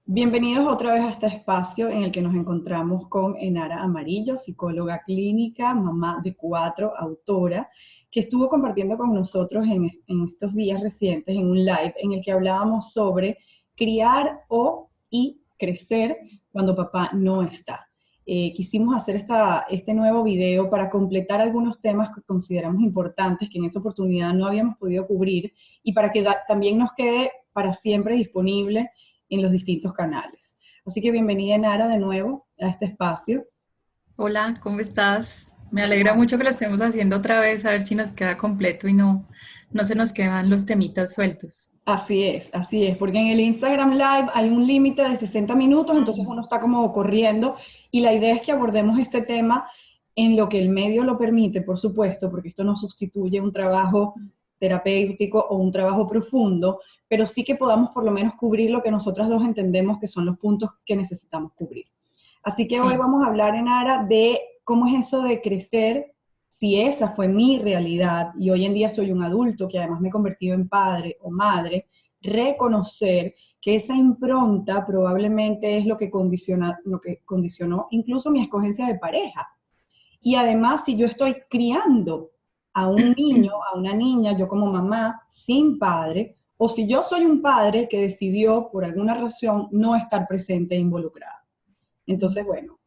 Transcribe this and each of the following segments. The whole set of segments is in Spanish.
Bienvenidos otra vez a este espacio en el que nos encontramos con Enara Amarillo, psicóloga clínica, mamá de 4, autora, que estuvo compartiendo con nosotros en estos días recientes en un live en el que hablábamos sobre criar y crecer cuando papá no está. Quisimos hacer este nuevo video para completar algunos temas que consideramos importantes que en esa oportunidad no habíamos podido cubrir y para que también nos quede para siempre disponible en los distintos canales. Así que bienvenida, Nara, de nuevo a este espacio. Hola, ¿cómo estás? Me alegra mucho que lo estemos haciendo otra vez, a ver si nos queda completo y no se nos quedan los temitas sueltos. Así es, porque en el Instagram Live hay un límite de 60 minutos, entonces uno está como corriendo y la idea es que abordemos este tema en lo que el medio lo permite, por supuesto, porque esto no sustituye un trabajo terapéutico o un trabajo profundo, pero sí que podamos por lo menos cubrir lo que nosotras dos entendemos que son los puntos que necesitamos cubrir. Así que hoy Sí, vamos a hablar, Enara, de cómo es eso de crecer, si esa fue mi realidad y hoy en día soy un adulto que además me he convertido en padre o madre, reconocer que esa impronta probablemente es lo que condicionó incluso mi escogencia de pareja. Y además, si yo estoy criando a un niño, a una niña, yo como mamá, sin padre, o si yo soy un padre que decidió, por alguna razón, no estar presente e involucrado. Entonces, bueno,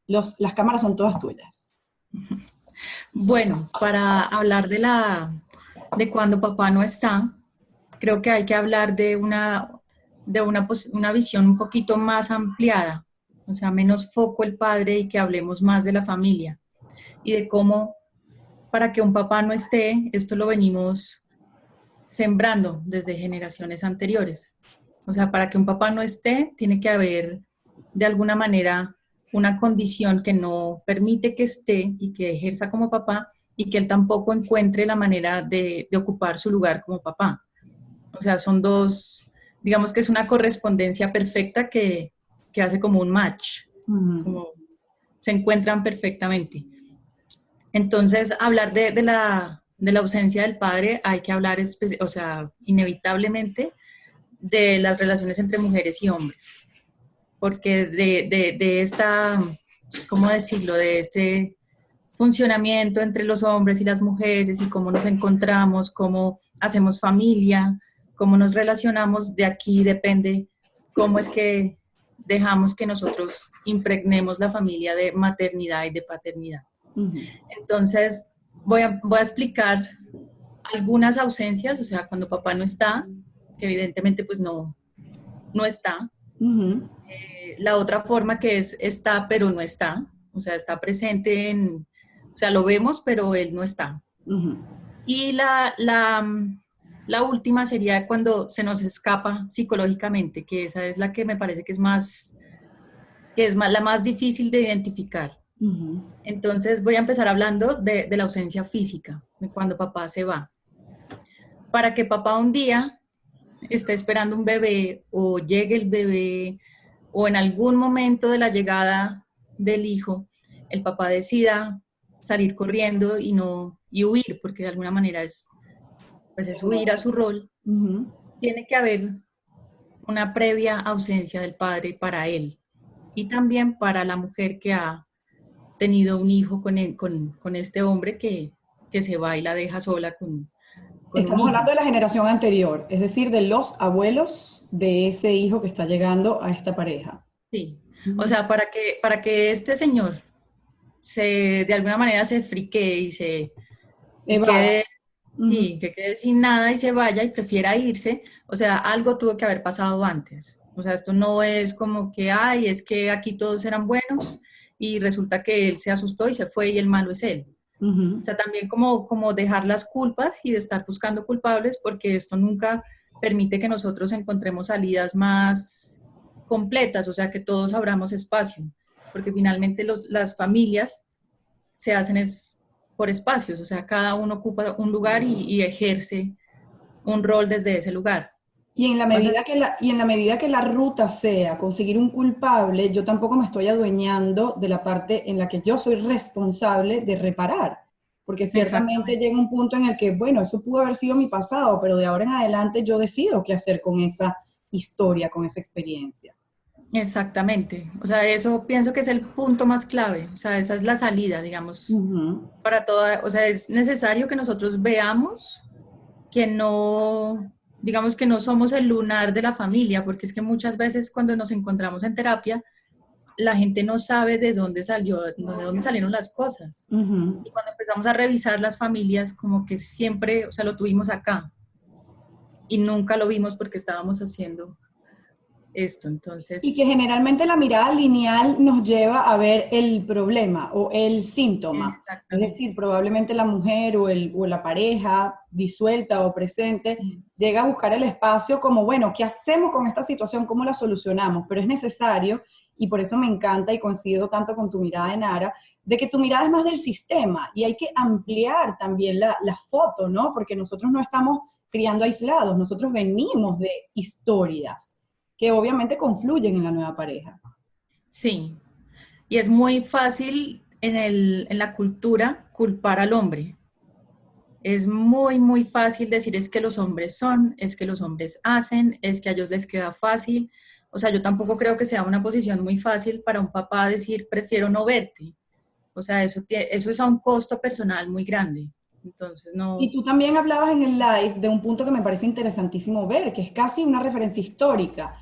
las cámaras son todas tuyas. bueno, para hablar de cuando papá no está, creo que hay que hablar de una visión un poquito más ampliada, o sea, menos foco el padre y que hablemos más de la familia y de cómo para que un papá no esté, esto lo venimos sembrando desde generaciones anteriores. O sea, para que un papá no esté, tiene que haber de alguna manera una condición que no permite que esté y que ejerza como papá y que él tampoco encuentre la manera de ocupar su lugar como papá. O sea, son dos, digamos que es una correspondencia perfecta que hace como un match, Mm. como se encuentran perfectamente. Entonces, hablar de la ausencia del padre, hay que hablar, o sea, inevitablemente de las relaciones entre mujeres y hombres, porque de esta, ¿cómo decirlo?, de este funcionamiento entre los hombres y las mujeres y cómo nos encontramos, cómo hacemos familia, cómo nos relacionamos, de aquí depende cómo es que dejamos que nosotros impregnemos la familia de maternidad y de paternidad. Ujú. Entonces, voy a explicar algunas ausencias, o sea, cuando papá no está, que evidentemente pues no está. Ujú. La otra forma que es está pero no está, o sea, está presente o sea, lo vemos pero él no está. Ujú. Y la última sería cuando se nos escapa psicológicamente, que esa es la que me parece que es la más difícil de identificar. Ujú. Entonces voy a empezar hablando de la ausencia física, de cuando papá se va. Para que papá un día esté esperando un bebé o llegue el bebé o en algún momento de la llegada del hijo, el papá decida salir corriendo y huir, porque de alguna manera pues es huir a su rol, Ujú. tiene que haber una previa ausencia del padre para él y también para la mujer que ha tenido un hijo con este hombre que se va y la deja sola con un Estamos hijo. hablando de la generación anterior, es decir, de los abuelos de ese hijo que está llegando a esta pareja. Sí. O Ujú. sea, para que este señor de alguna manera se friquee y Evada. quede, Ujú. y que quede sin nada y se vaya y prefiera irse, o sea, algo tuvo que haber pasado antes. O sea, esto no es como que, ay, es que aquí todos eran buenos y resulta que él se asustó y se fue y el malo es él. O Ujú. sea, también como dejar las culpas y de estar buscando culpables, porque esto nunca permite que nosotros encontremos salidas más completas, o sea, que todos abramos espacio, porque finalmente las familias se hacen por espacios, o sea, cada uno ocupa un lugar y ejerce un rol desde ese lugar. Y en la Vas a medida y en la medida que la ruta sea conseguir un culpable, yo tampoco me estoy adueñando de la parte en la que yo soy responsable de reparar. Porque ciertamente Exactamente. llega un punto en el que, bueno, eso pudo haber sido mi pasado, pero de ahora en adelante yo decido qué hacer con esa historia, con esa experiencia. Exactamente. O sea, eso pienso que es el punto más clave. O sea, esa es la salida, digamos, Ujú. para toda, o sea, es necesario que nosotros veamos que no, digamos que no somos el lunar de la familia, porque es que muchas veces cuando nos encontramos en terapia, la gente no sabe de dónde salió, de dónde salieron las cosas. Ujú. Y cuando empezamos a revisar las familias, como que siempre, o sea, lo tuvimos acá y nunca lo vimos porque estábamos haciendo esto. Y que Entonces, generalmente la mirada lineal nos lleva a ver el problema o el síntoma. Es decir, exactamente. probablemente la mujer o la pareja disuelta o presente llega a buscar el espacio como, bueno, ¿qué hacemos con esta situación? ¿Cómo la solucionamos? Pero es necesario, y por eso me encanta y coincido tanto con tu mirada en Ara, de que tu mirada es más del sistema y hay que ampliar también la foto, ¿no? Porque nosotros no estamos criando aislados, nosotros venimos de historias que obviamente confluyen en la nueva pareja. Sí, y es muy fácil en la cultura culpar al hombre. Es muy, muy fácil decir es que los hombres son, es que los hombres hacen, es que a ellos les queda fácil. O sea, yo tampoco creo que sea una posición muy fácil para un papá decir prefiero no verte. O sea, eso es a un costo personal muy grande. Entonces, Y no. tú también hablabas en el live de un punto que me parece interesantísimo ver, que es casi una referencia histórica.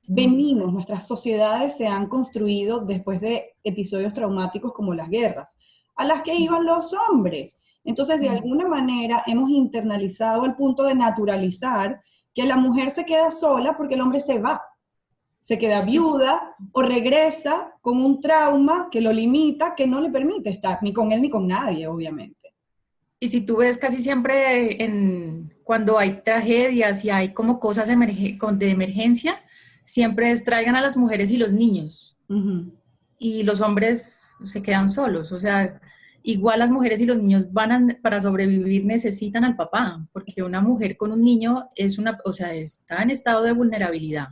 Venimos, nuestras sociedades se han construido después de episodios traumáticos como las guerras, a las que Sí. iban los hombres. Entonces, de alguna manera, hemos internalizado el punto de naturalizar que la mujer se queda sola porque el hombre se va, se queda Y, viuda o regresa con un trauma que lo limita, que no le permite estar ni con él ni con nadie, obviamente. y si tú ves casi siempre cuando hay tragedias y hay como cosas de emergencia, siempre traigan a las mujeres y los niños. Ujú. Y los hombres se quedan solos. O sea, igual las mujeres y los niños para sobrevivir necesitan al papá, porque una mujer con un niño o sea, está en estado de vulnerabilidad.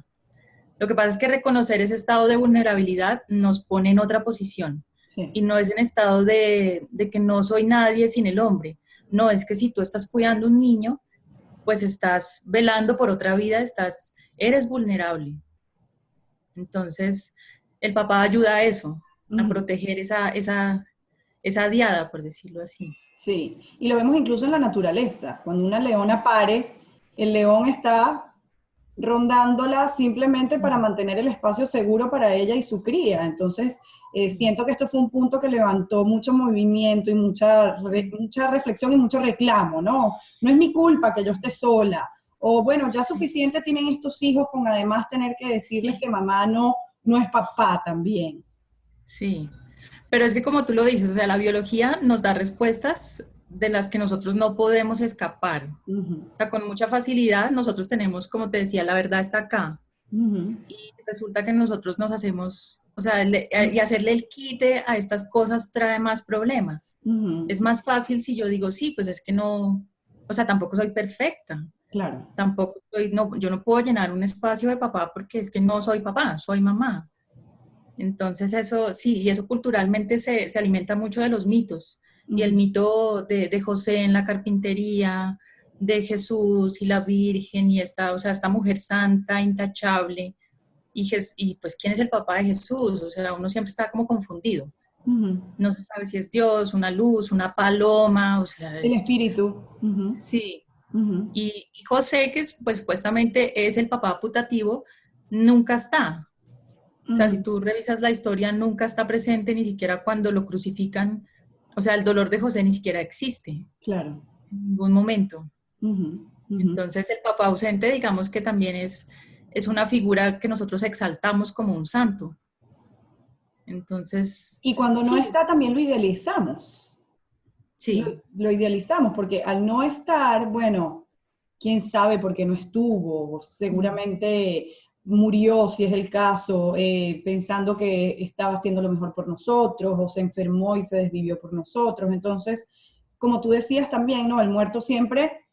Lo que pasa es que reconocer ese estado de vulnerabilidad nos pone en otra posición Sí. y no es en estado de que no soy nadie sin el hombre. No, es que si tú estás cuidando un niño, pues estás velando por otra vida, eres vulnerable. Entonces, el papá ayuda a eso, a Ujú. proteger esa diada, por decirlo así. Sí, y lo vemos incluso en la naturaleza. Cuando una leona pare, el león está rondándola simplemente para mantener el espacio seguro para ella y su cría. Entonces, siento que esto fue un punto que levantó mucho movimiento y mucha reflexión y mucho reclamo, ¿no? No es mi culpa que yo esté sola. O bueno, ya suficiente tienen estos hijos con además tener que decirles que mamá no es papá también. Sí, pero es que como tú lo dices, o sea, la biología nos da respuestas de las que nosotros no podemos escapar. Ujú, O sea, con mucha facilidad nosotros tenemos, como te decía, la verdad está acá. ujú, Y resulta que nosotros nos hacemos, o sea, y hacerle el quite a estas cosas trae más problemas. ujú. Es más fácil si yo digo, sí, pues es que no, o sea, tampoco soy perfecta. Claro. Tampoco soy, no, yo no puedo llenar un espacio de papá porque es que no soy papá, soy mamá. Entonces eso, sí, y eso culturalmente se alimenta mucho de los mitos. Y el Ujú, mito de José en la carpintería, de Jesús y la Virgen y esta, o sea, esta mujer santa, intachable. Y pues, ¿quién es el papá de Jesús? O sea, uno siempre está como confundido. ujú. No se sabe si es Dios, una luz, una paloma, o sea, El espíritu. Ujú, sí. ujú, Y José, que pues supuestamente es el papá putativo, nunca está. O sea, si ujú. tú revisas la historia, nunca está presente, ni siquiera cuando lo crucifican. O sea, el dolor de José ni siquiera existe Claro. en ningún momento. Ujú, ujú. Entonces, el papá ausente, digamos que también es una figura que nosotros exaltamos como un santo. Entonces, Y cuando no sí, está, también lo idealizamos. Lo, sí, lo idealizamos, porque al no estar, bueno, quién sabe por qué no estuvo, seguramente murió, si es el caso, pensando que estaba haciendo lo mejor por nosotros, o se enfermó y se desvivió por nosotros. Entonces, como tú decías también, ¿no? El muerto siempre,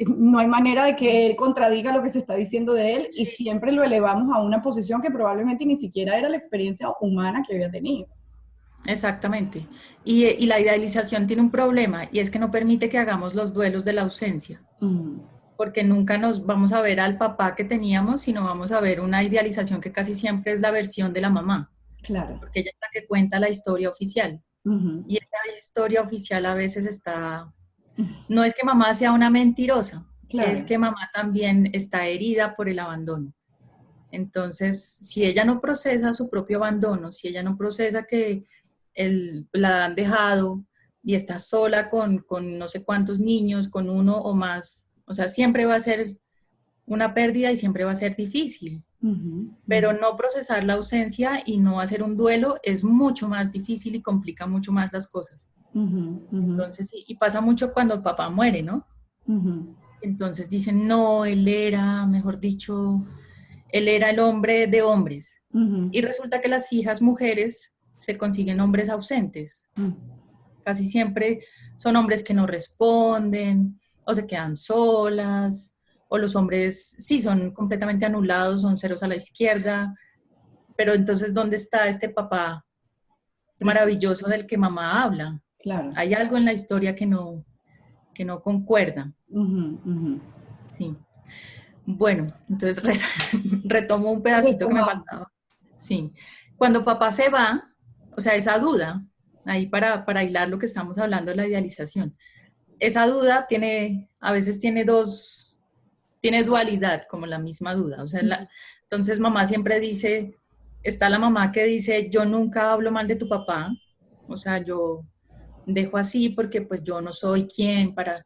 no hay manera de que él contradiga lo que se está diciendo de él y sí, siempre lo elevamos a una posición que probablemente ni siquiera era la experiencia humana que había tenido. exactamente. Y la idealización tiene un problema y es que no permite que hagamos los duelos de la ausencia. Mm. porque nunca nos vamos a ver al papá que teníamos, sino vamos a ver una idealización que casi siempre es la versión de la mamá, Claro. porque ella es la que cuenta la historia oficial. Ujú. Y esa historia oficial a veces está, no es que mamá sea una mentirosa, es Claro. que mamá también está herida por el abandono. Entonces, si ella no procesa su propio abandono, si ella no procesa que la han dejado y está sola con no sé cuántos niños, con uno o más, o sea, siempre va a ser una pérdida y siempre va a ser difícil. Ujú, Pero ujú, no procesar la ausencia y no hacer un duelo es mucho más difícil y complica mucho más las cosas. ujú, ujú, Entonces, sí, y pasa mucho cuando el papá muere, ¿no? ujú, Entonces dicen, no, él era, mejor dicho, él era el hombre de hombres. ujú, Y resulta que las hijas mujeres se consiguen hombres ausentes. ujú. Casi siempre son hombres que no responden o se quedan solas, o los hombres sí son completamente anulados, son ceros a la izquierda. Pero entonces, ¿dónde está este papá Presente. maravilloso del que mamá habla? Claro. Hay algo en la historia que no concuerda. Ujú, ujú. Sí. Bueno, entonces retomo un pedacito que me Retomando. faltaba. Sí. Cuando papá se va, o sea, esa duda, ahí para hilar lo que estamos hablando de la idealización, esa duda tiene, a veces tiene dos, tiene dualidad, como la misma duda. O sea, Ujú, entonces mamá siempre dice, está la mamá que dice, yo nunca hablo mal de tu papá, o sea, yo dejo así porque pues yo no soy quien para,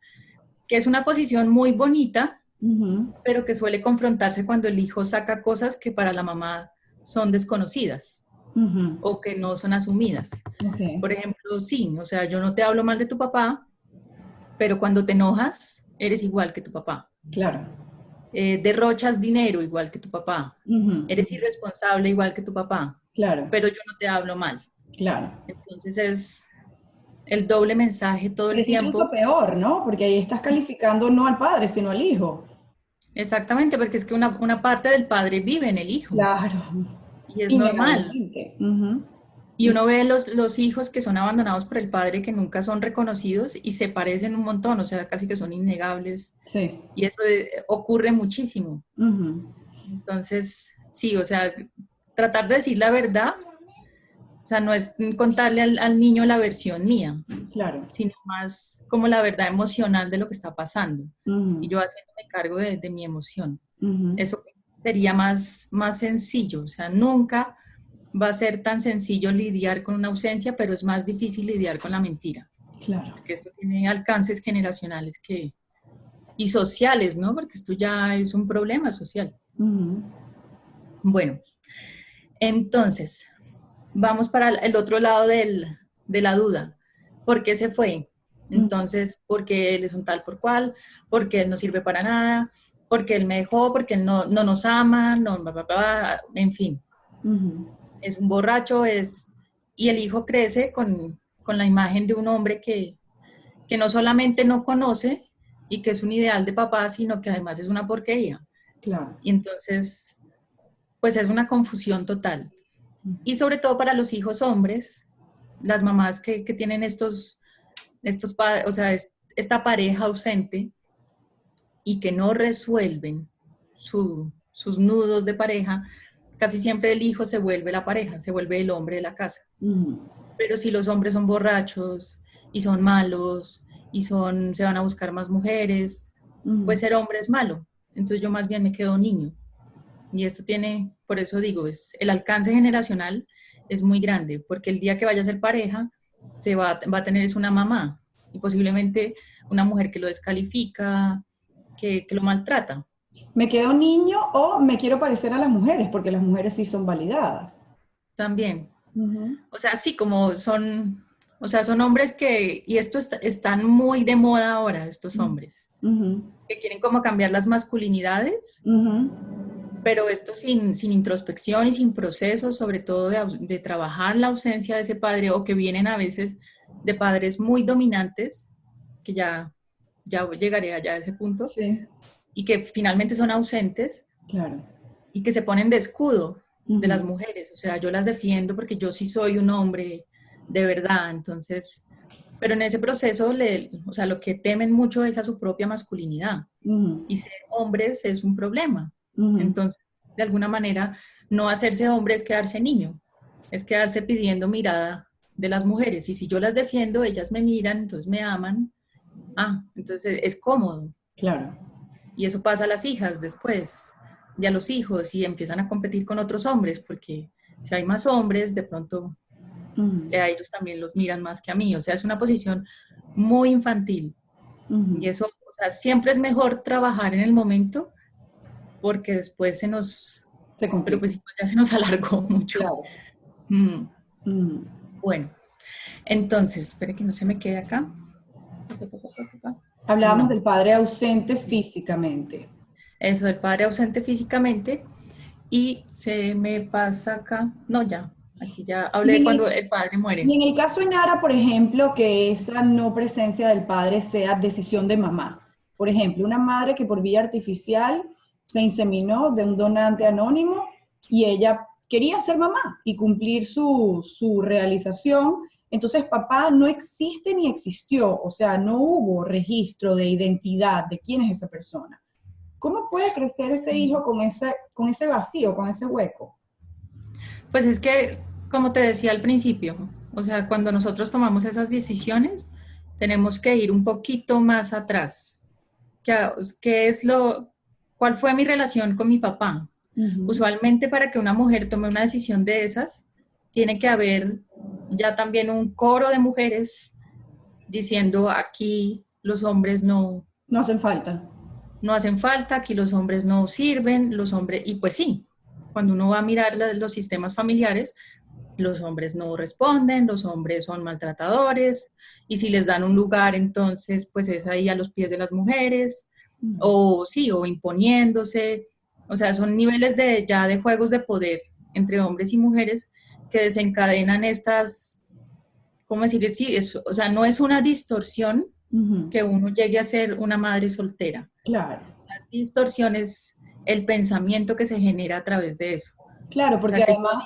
que es una posición muy bonita, ujú, pero que suele confrontarse cuando el hijo saca cosas que para la mamá son desconocidas ujú. o que no son asumidas. Ok, Por ejemplo, sí, o sea, yo no te hablo mal de tu papá, pero cuando te enojas, eres igual que tu papá. claro. Derrochas dinero igual que tu papá. Ujú, Eres ujú. irresponsable igual que tu papá, Claro, pero yo no te hablo mal. claro. Entonces es el doble mensaje todo Pero el es incluso tiempo. peor, ¿no? Porque ahí estás calificando no al padre, sino al hijo. Exactamente, porque es que una parte del padre vive en el hijo Claro, y es normal. innegablemente. Ujú. Y uno ve los hijos que son abandonados por el padre, que nunca son reconocidos y se parecen un montón, o sea, casi que son innegables. Sí. Y eso ocurre muchísimo. Ujú. Entonces, sí, o sea, tratar de decir la verdad, o sea, no es contarle al niño la versión mía, Claro. sino más como la verdad emocional de lo que está pasando. Y Ujú, yo haciéndome cargo de mi emoción. ujú. Eso sería más sencillo, o sea, nunca va a ser tan sencillo lidiar con una ausencia, pero es más difícil lidiar con la mentira, Claro. porque esto tiene alcances generacionales y sociales, ¿no? Porque esto ya es un problema social. Ujú, Bueno, entonces, vamos para el otro lado de la duda. ¿Por qué se fue? ujú, Entonces, porque él es un tal por cual, porque él no sirve para nada, porque él me dejó, porque él no nos ama, no, bla, bla, bla, en fin, ujú. es un borracho, y el hijo crece con la imagen de un hombre que no solamente no conoce y que es un ideal de papá, sino que además es una porquería. Claro. Y entonces, pues es una confusión total. Y sobre todo para los hijos hombres, las mamás que tienen o sea, esta pareja ausente y que no resuelven sus nudos de pareja, casi siempre el hijo se vuelve la pareja, se vuelve el hombre de la casa. Ujú, Pero si los hombres son borrachos y son malos y se van a buscar más mujeres, pues ujú. ser hombre es malo. Entonces yo más bien me quedo niño. Y esto tiene, por eso digo, el alcance generacional es muy grande, porque el día que vaya a ser pareja, va a tener es una mamá y posiblemente una mujer que lo descalifica, que lo maltrata ¿Me quedo niño o me quiero parecer a las mujeres? Porque las mujeres sí son validadas. también. Ujú, O sea, sí, o sea, son hombres y esto están muy de moda ahora, estos hombres, ujú, que quieren como cambiar las masculinidades, ujú. pero esto sin introspección y sin proceso, sobre todo de trabajar la ausencia de ese padre, o que vienen a veces de padres muy dominantes, que ya llegaré allá a ese punto, Sí, y que finalmente son ausentes claro. y que se ponen de escudo de las Ujú, mujeres. O sea, yo las defiendo porque yo sí soy un hombre de verdad, entonces, pero en ese proceso, o sea, lo que temen mucho es a su propia masculinidad. Ujú, Y ser hombres es un problema. ujú. Entonces, de alguna manera, no hacerse hombre es quedarse niño, es quedarse pidiendo mirada de las mujeres. Y si yo las defiendo, ellas me miran, entonces me aman. Ah, entonces es cómodo. Claro. Y eso pasa a las hijas después, y a los hijos, y empiezan a competir con otros hombres, porque si hay más hombres, de pronto Ujú, a ellos también los miran más que a mí. O sea, es una posición muy infantil. Y ujú. eso, o sea, siempre es mejor trabajar en el momento, porque después Se pero complica. pues ya se nos alargó mucho. Claro. Mm, Ujú. bueno, entonces, espere que no se me quede acá. Hablábamos No, del padre ausente físicamente. eso del padre ausente físicamente y se me pasa acá. No, ya, aquí ya hablé Y de en cuando el, el padre y muere. en el caso de Nara, por ejemplo, que esa no presencia del padre sea decisión de mamá. Por ejemplo, una madre que por vía artificial se inseminó de un donante anónimo y ella quería ser mamá y cumplir su realización. Entonces, papá no existe ni existió, o sea, no hubo registro de identidad de quién es esa persona. ¿Cómo puede crecer ese hijo con ese vacío, con ese hueco? Pues es que, como te decía al principio, o sea, cuando nosotros tomamos esas decisiones, tenemos que ir un poquito más atrás. ¿Qué es cuál fue mi relación con mi papá? Ujú. Usualmente para que una mujer tome una decisión de esas, tiene que haber ya también un coro de mujeres diciendo aquí los hombres No hacen falta. no hacen falta, aquí los hombres no sirven, los hombres, y pues sí, cuando uno va a mirar los sistemas familiares, los hombres no responden, los hombres son maltratadores, y si les dan un lugar, entonces pues es ahí a los pies de las mujeres, Ujú. o sí, o imponiéndose, o sea, son niveles ya de juegos de poder entre hombres y mujeres que desencadenan estas, ¿cómo decir? Sí, o sea, no es una distorsión Ujú. que uno llegue a ser una madre soltera. Claro, La distorsión es el pensamiento que se genera a través de eso. claro, O sea, porque además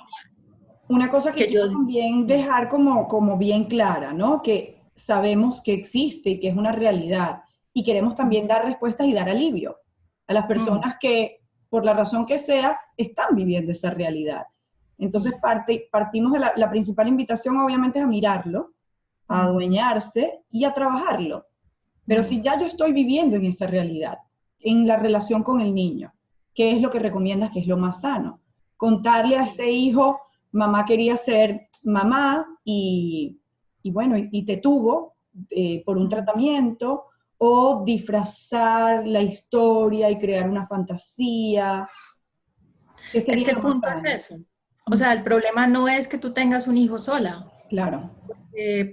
una cosa que que yo, quiero también dejar como bien clara, ¿no? Que sabemos que existe y que es una realidad y queremos también dar respuestas y dar alivio a las mm, personas que, por la razón que sea, están viviendo esa realidad. Entonces sí, partimos de la principal invitación, obviamente, es a mirarlo, a mm, adueñarse y a trabajarlo. Pero mm, si ya yo estoy viviendo en esa realidad, en la relación con el niño, ¿qué es lo que recomiendas que es lo más sano? Contarle a sí. este hijo, mamá quería ser mamá y bueno, y te tuvo por un Mm. tratamiento, o disfrazar la historia y crear una fantasía, ¿qué Es sería que el lo más punto es sano? eso. O Mm. sea, el problema no es que tú tengas un hijo sola. Claro.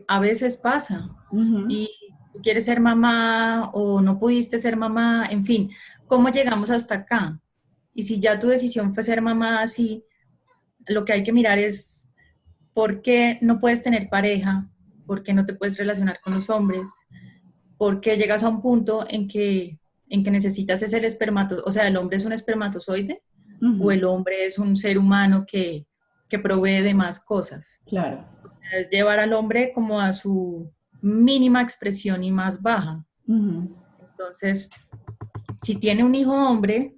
A veces pasa Ujú. y tú quieres ser mamá o no pudiste ser mamá, en fin, ¿cómo llegamos hasta acá? Y si ya tu decisión fue ser mamá así, lo que hay que mirar es por qué no puedes tener pareja, por qué no te puedes relacionar con los hombres, por qué llegas a un punto en que necesitas ese o sea, el hombre es un espermatozoide o Ujú. el hombre es un ser humano que provee de más cosas. Claro. Es llevar al hombre como a su mínima expresión y más baja. Ujú. Entonces, si tiene un hijo hombre,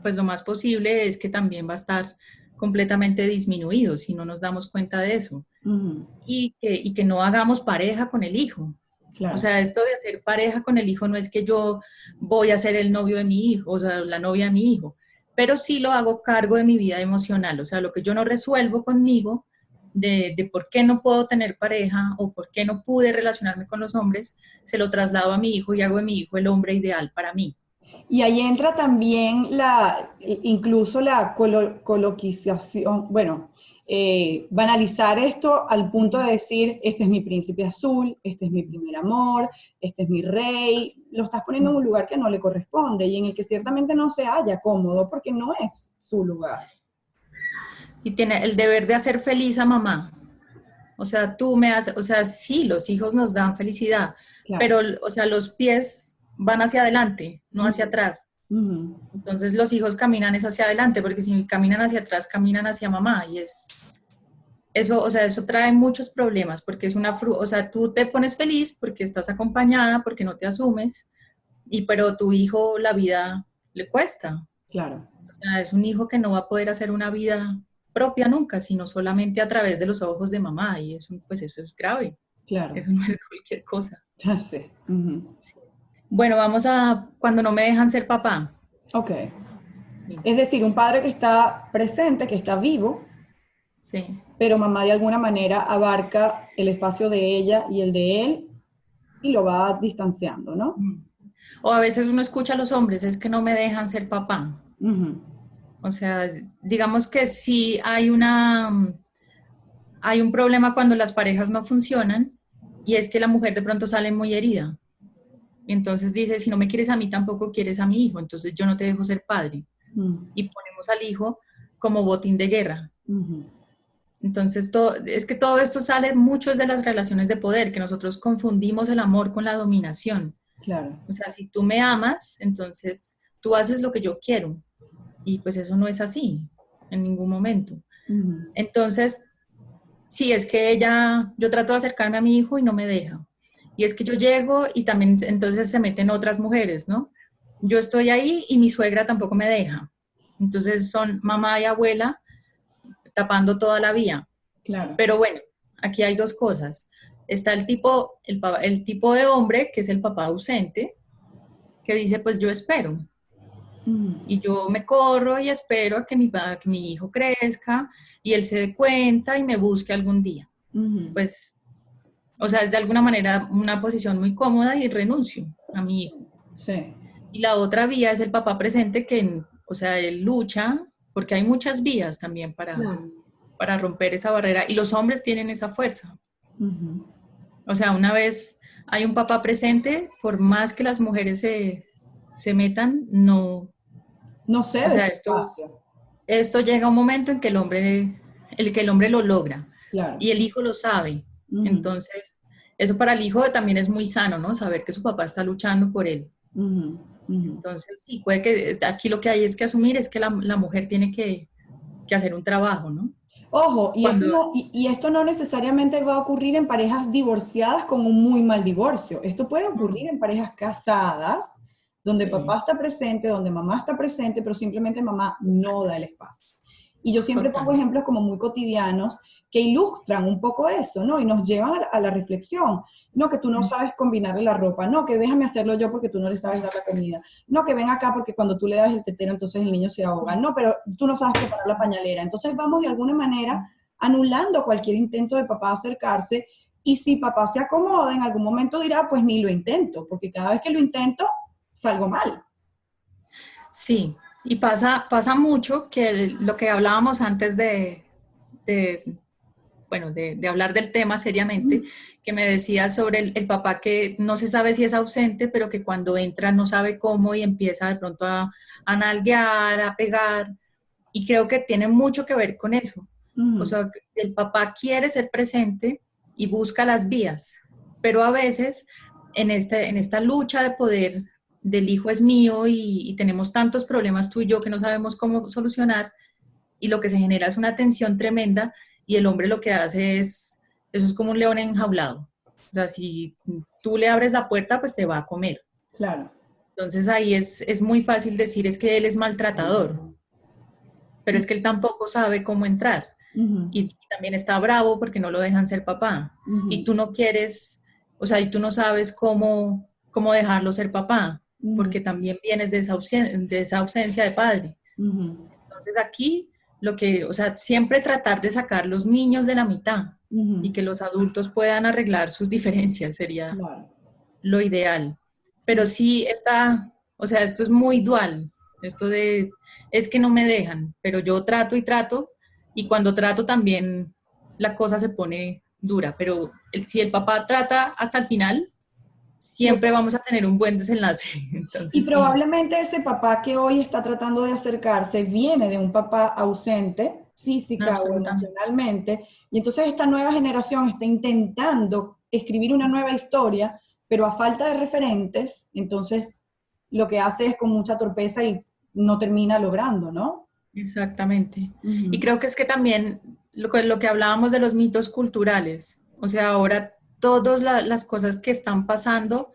pues lo más posible es que también va a estar completamente disminuido si no nos damos cuenta de eso. Ujú. Y que no hagamos pareja con el hijo. O Claro. sea, esto de hacer pareja con el hijo no es que yo voy a ser el novio de mi hijo, o sea, la novia de mi hijo, pero sí lo hago cargo de mi vida emocional. O sea, lo que yo no resuelvo conmigo de por qué no puedo tener pareja o por qué no pude relacionarme con los hombres, se lo traslado a mi hijo y hago de mi hijo el hombre ideal para mí. Y ahí entra también incluso la coloquización, bueno, banalizar esto al punto de decir, este es mi príncipe azul, este es mi primer amor, este es mi rey, lo estás poniendo en un lugar que no le corresponde y en el que ciertamente no se halla cómodo porque no es su lugar. Y tiene el deber de hacer feliz a mamá. O sea, tú me haces, o sea, sí, los hijos nos dan felicidad, Claro. pero, o sea, los pies van hacia adelante, no hacia Ujú, atrás. ujú. Entonces los hijos caminan es hacia adelante, porque si caminan hacia atrás, caminan hacia mamá y es, eso, o sea, eso trae muchos problemas porque es o sea, tú te pones feliz porque estás acompañada, porque no te asumes, pero tu hijo la vida le cuesta. Claro, O sea, es un hijo que no va a poder hacer una vida propia nunca, sino solamente a través de los ojos de mamá y eso, pues eso es grave, claro, eso no es cualquier cosa. ya sé. Ujú. Bueno, vamos a cuando no me dejan ser papá. Ok. Sí, Es decir, un padre que está presente, que está vivo, sí. pero mamá de alguna manera abarca el espacio de ella y el de él y lo va distanciando, ¿no? Mm. O a veces uno escucha a los hombres, es que no me dejan ser papá. Ujú. O sea, digamos que sí hay un problema cuando las parejas no funcionan y es que la mujer de pronto sale muy herida. Y entonces dice, si no me quieres a mí, tampoco quieres a mi hijo, entonces yo no te dejo ser padre. Ujú. Y ponemos al hijo como botín de guerra. Ujú. Entonces, es que todo esto sale mucho de las relaciones de poder, que nosotros confundimos el amor con la dominación. Claro. O sea, si tú me amas, entonces tú haces lo que yo quiero. Y pues eso no es así en ningún momento. Ujú. Entonces, sí, es que yo trato de acercarme a mi hijo y no me deja. Y es que yo llego y también entonces se meten otras mujeres, ¿no? Yo estoy ahí y mi suegra tampoco me deja. Entonces son mamá y abuela tapando toda la vía. Claro. Pero bueno, aquí hay dos cosas. Está el tipo de hombre, que es el papá ausente, que dice, pues yo espero. Ujú. Y yo me corro y espero a que mi hijo crezca y él se dé cuenta y me busque algún día. Ujú. Pues, o sea, es de alguna manera una posición muy cómoda y renuncio a mi hijo. Sí. Y la otra vía es el papá presente que, o sea, él lucha, porque hay muchas vías también Claro. para romper esa barrera y los hombres tienen esa fuerza. Ujú. O sea, una vez hay un papá presente, por más que las mujeres se metan, no, No o cede sea, ese espacio. esto llega a un momento en que que el hombre lo logra Claro. y el hijo lo sabe. Ujú. Entonces, eso para el hijo también es muy sano, ¿no? Saber que su papá está luchando por él. Ujú. Ujú. Entonces, sí, puede que aquí lo que hay es que asumir es que la mujer tiene que hacer un trabajo, ¿no? Ojo, Cuando, y esto no necesariamente va a ocurrir en parejas divorciadas con un muy mal divorcio. Esto puede ocurrir en parejas casadas, donde sí, papá está presente, donde mamá está presente, pero simplemente mamá no da el espacio. Y yo siempre pongo total. ejemplos como muy cotidianos que ilustran un poco eso, ¿no? Y nos llevan a la reflexión. No, que tú no sabes combinarle la ropa. No, que déjame hacerlo yo porque tú no le sabes dar la comida. No, que ven acá porque cuando tú le das el tetero entonces el niño se ahoga. No, pero tú no sabes preparar la pañalera. Entonces vamos de alguna manera anulando cualquier intento de papá acercarse y si papá se acomoda en algún momento dirá, pues ni lo intento, porque cada vez que lo intento salgo mal. Sí, y pasa mucho que lo que hablábamos antes de, bueno, de hablar del tema seriamente, que me decías sobre el papá que no se sabe si es ausente, pero que cuando entra no sabe cómo y empieza de pronto a nalguear, a pegar, y creo que tiene mucho que ver con eso. O Ujú. sea, el papá quiere ser presente y busca las vías, pero a veces en esta lucha de poder del hijo es mío y tenemos tantos problemas tú y yo que no sabemos cómo solucionar y lo que se genera es una tensión tremenda y el hombre lo que hace eso es como un león enjaulado. O sea, si tú le abres la puerta, pues te va a comer. Claro. Entonces ahí es muy fácil decir es que él es maltratador, pero es que él tampoco sabe cómo entrar Ujú. y también está bravo porque no lo dejan ser papá y Ujú. tú no quieres, o sea, y tú no sabes cómo dejarlo ser papá Ujú. porque también vienes de esa ausencia de padre. Ujú. Entonces aquí o sea, siempre tratar de sacar los niños de la mitad y Ujú. que los adultos puedan arreglar sus diferencias sería Claro. lo ideal. Pero Sí. sí está, o sea, esto es muy dual, es que no me dejan, pero yo trato y trato y cuando trato también la cosa se pone dura, pero si el papá trata hasta el final, siempre Claro. vamos a tener un buen desenlace. Y Entonces sí, probablemente ese papá que hoy está tratando de acercarse viene de un papá ausente física o absolutamente. emocionalmente, y entonces esta nueva generación está intentando escribir una nueva historia, pero a falta de referentes, entonces lo que hace es con mucha torpeza y no termina logrando, ¿no? Exactamente. Y Ujú. creo que es que también lo que hablábamos de los mitos culturales. O sea, ahora todas las cosas que están pasando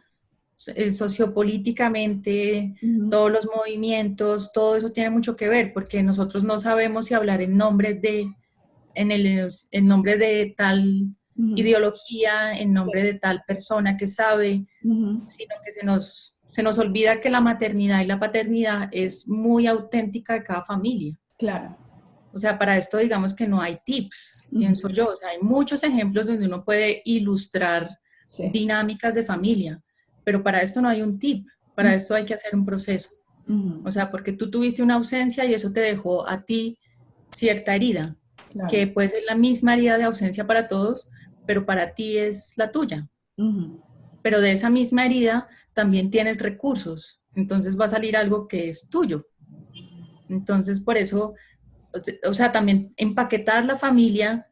sociopolíticamente, Ujú. todos los movimientos, todo eso tiene mucho que ver, porque nosotros no sabemos si hablar en nombre de tal Ujú. ideología, en Sí. nombre de tal persona que sabe, Ujú. sino que se nos olvida que la maternidad y la paternidad es muy auténtica de cada familia. Claro. O sea, para esto digamos que no hay tips, pienso Ujú. yo. O sea, hay muchos ejemplos donde uno puede ilustrar Sí. dinámicas de familia, pero para esto no hay un tip, para esto hay que hacer un proceso. Ujú. O sea, porque tú tuviste una ausencia y eso te dejó a ti cierta herida, Claro. que puede ser la misma herida de ausencia para todos, pero para ti es la tuya. Ujú. Pero de esa misma herida también tienes recursos, entonces va a salir algo que es tuyo. Entonces, por eso, o sea, también empaquetar la familia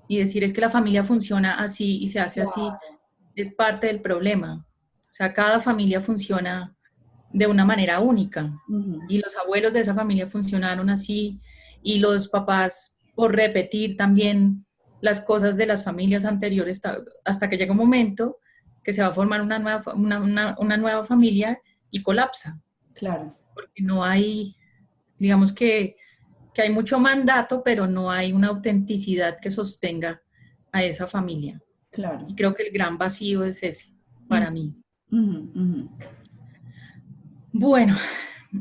y decir es que la familia funciona así y se hace así Claro. es parte del problema. O sea, cada familia funciona de una manera única Ujú. y los abuelos de esa familia funcionaron así y los papás por repetir también las cosas de las familias anteriores hasta que llega un momento que se va a formar una nueva familia y colapsa, Claro. porque no hay, digamos que hay mucho mandato, pero no hay una autenticidad que sostenga a esa familia. Claro. Y creo que el gran vacío es ese, Ujú. para mí. Ujú. Ujú. Bueno,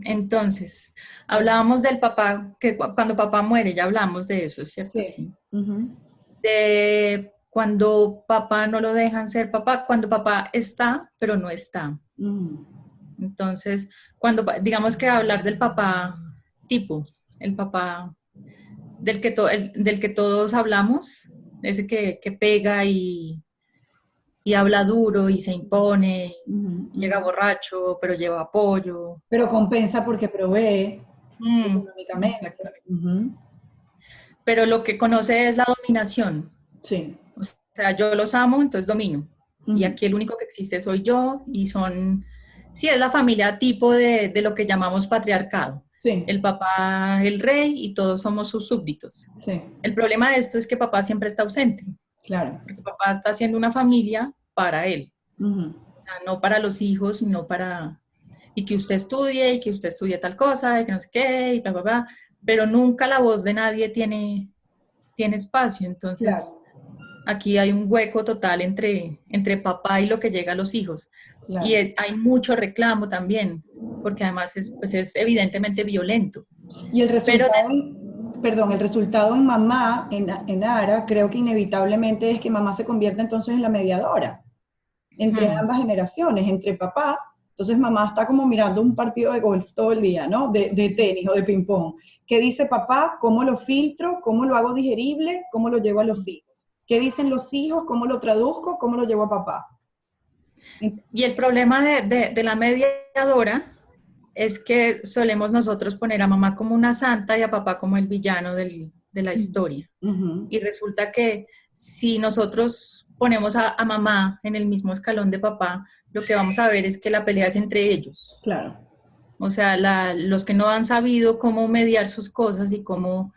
entonces, hablábamos del papá, que cuando papá muere, ya hablamos de eso, ¿cierto? Sí. Sí. Ujú. De cuando papá no lo dejan ser papá, cuando papá está, pero no está. Ujú. Entonces, digamos que hablar del papá tipo, el papá del que todos hablamos, ese que pega y habla duro y se impone, Ujú. y llega Ujú. borracho, pero lleva apoyo. Pero compensa porque provee económicamente. Exactamente. Ujú. Pero lo que conoce es la dominación. Sí. O sea, yo los amo, entonces domino. Y Ujú. aquí el único que existe soy yo y sí, es la familia tipo de lo que llamamos patriarcado. Sí. El papá, el rey y todos somos sus súbditos. Sí. El problema de esto es que papá siempre está ausente, Claro. porque papá está haciendo una familia para él, Ujú. o sea, no para los hijos, sino para, y que usted estudie, y que usted estudie tal cosa, y que no sé qué, y bla, bla, bla, pero nunca la voz de nadie tiene espacio, entonces Claro. aquí hay un hueco total entre papá y lo que llega a los hijos. Y Claro. hay mucho reclamo también, porque además pues es evidentemente violento. Y el Pero resultado, perdón, el resultado en mamá, en Ara, creo que inevitablemente es que mamá se convierte entonces en la mediadora entre ujú, ambas generaciones, entre papá. Entonces mamá está como mirando un partido de golf todo el día, ¿no? De tenis o de ping-pong. ¿Qué dice papá? ¿Cómo lo filtro? ¿Cómo lo hago digerible? ¿Cómo lo llevo a los hijos? ¿Qué dicen los hijos? ¿Cómo lo traduzco? ¿Cómo lo llevo a papá? y el problema de la mediadora es que solemos nosotros poner a mamá como una santa y a papá como el villano de la historia. Ujú. Y resulta que si nosotros ponemos a mamá en el mismo escalón de papá, lo que vamos a ver es que la pelea es entre ellos. Claro. O sea, los que no han sabido cómo mediar sus cosas y cómo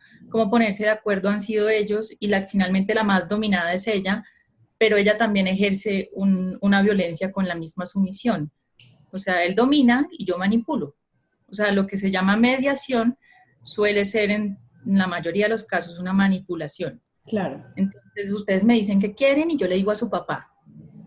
ponerse de acuerdo han sido ellos y finalmente la más dominada es ella, pero ella también ejerce una violencia con la misma sumisión. O sea, él domina y yo manipulo. O sea, lo que se llama mediación suele ser en la mayoría de los casos una manipulación. Claro. Entonces ustedes me dicen que quieren y yo le digo a su papá.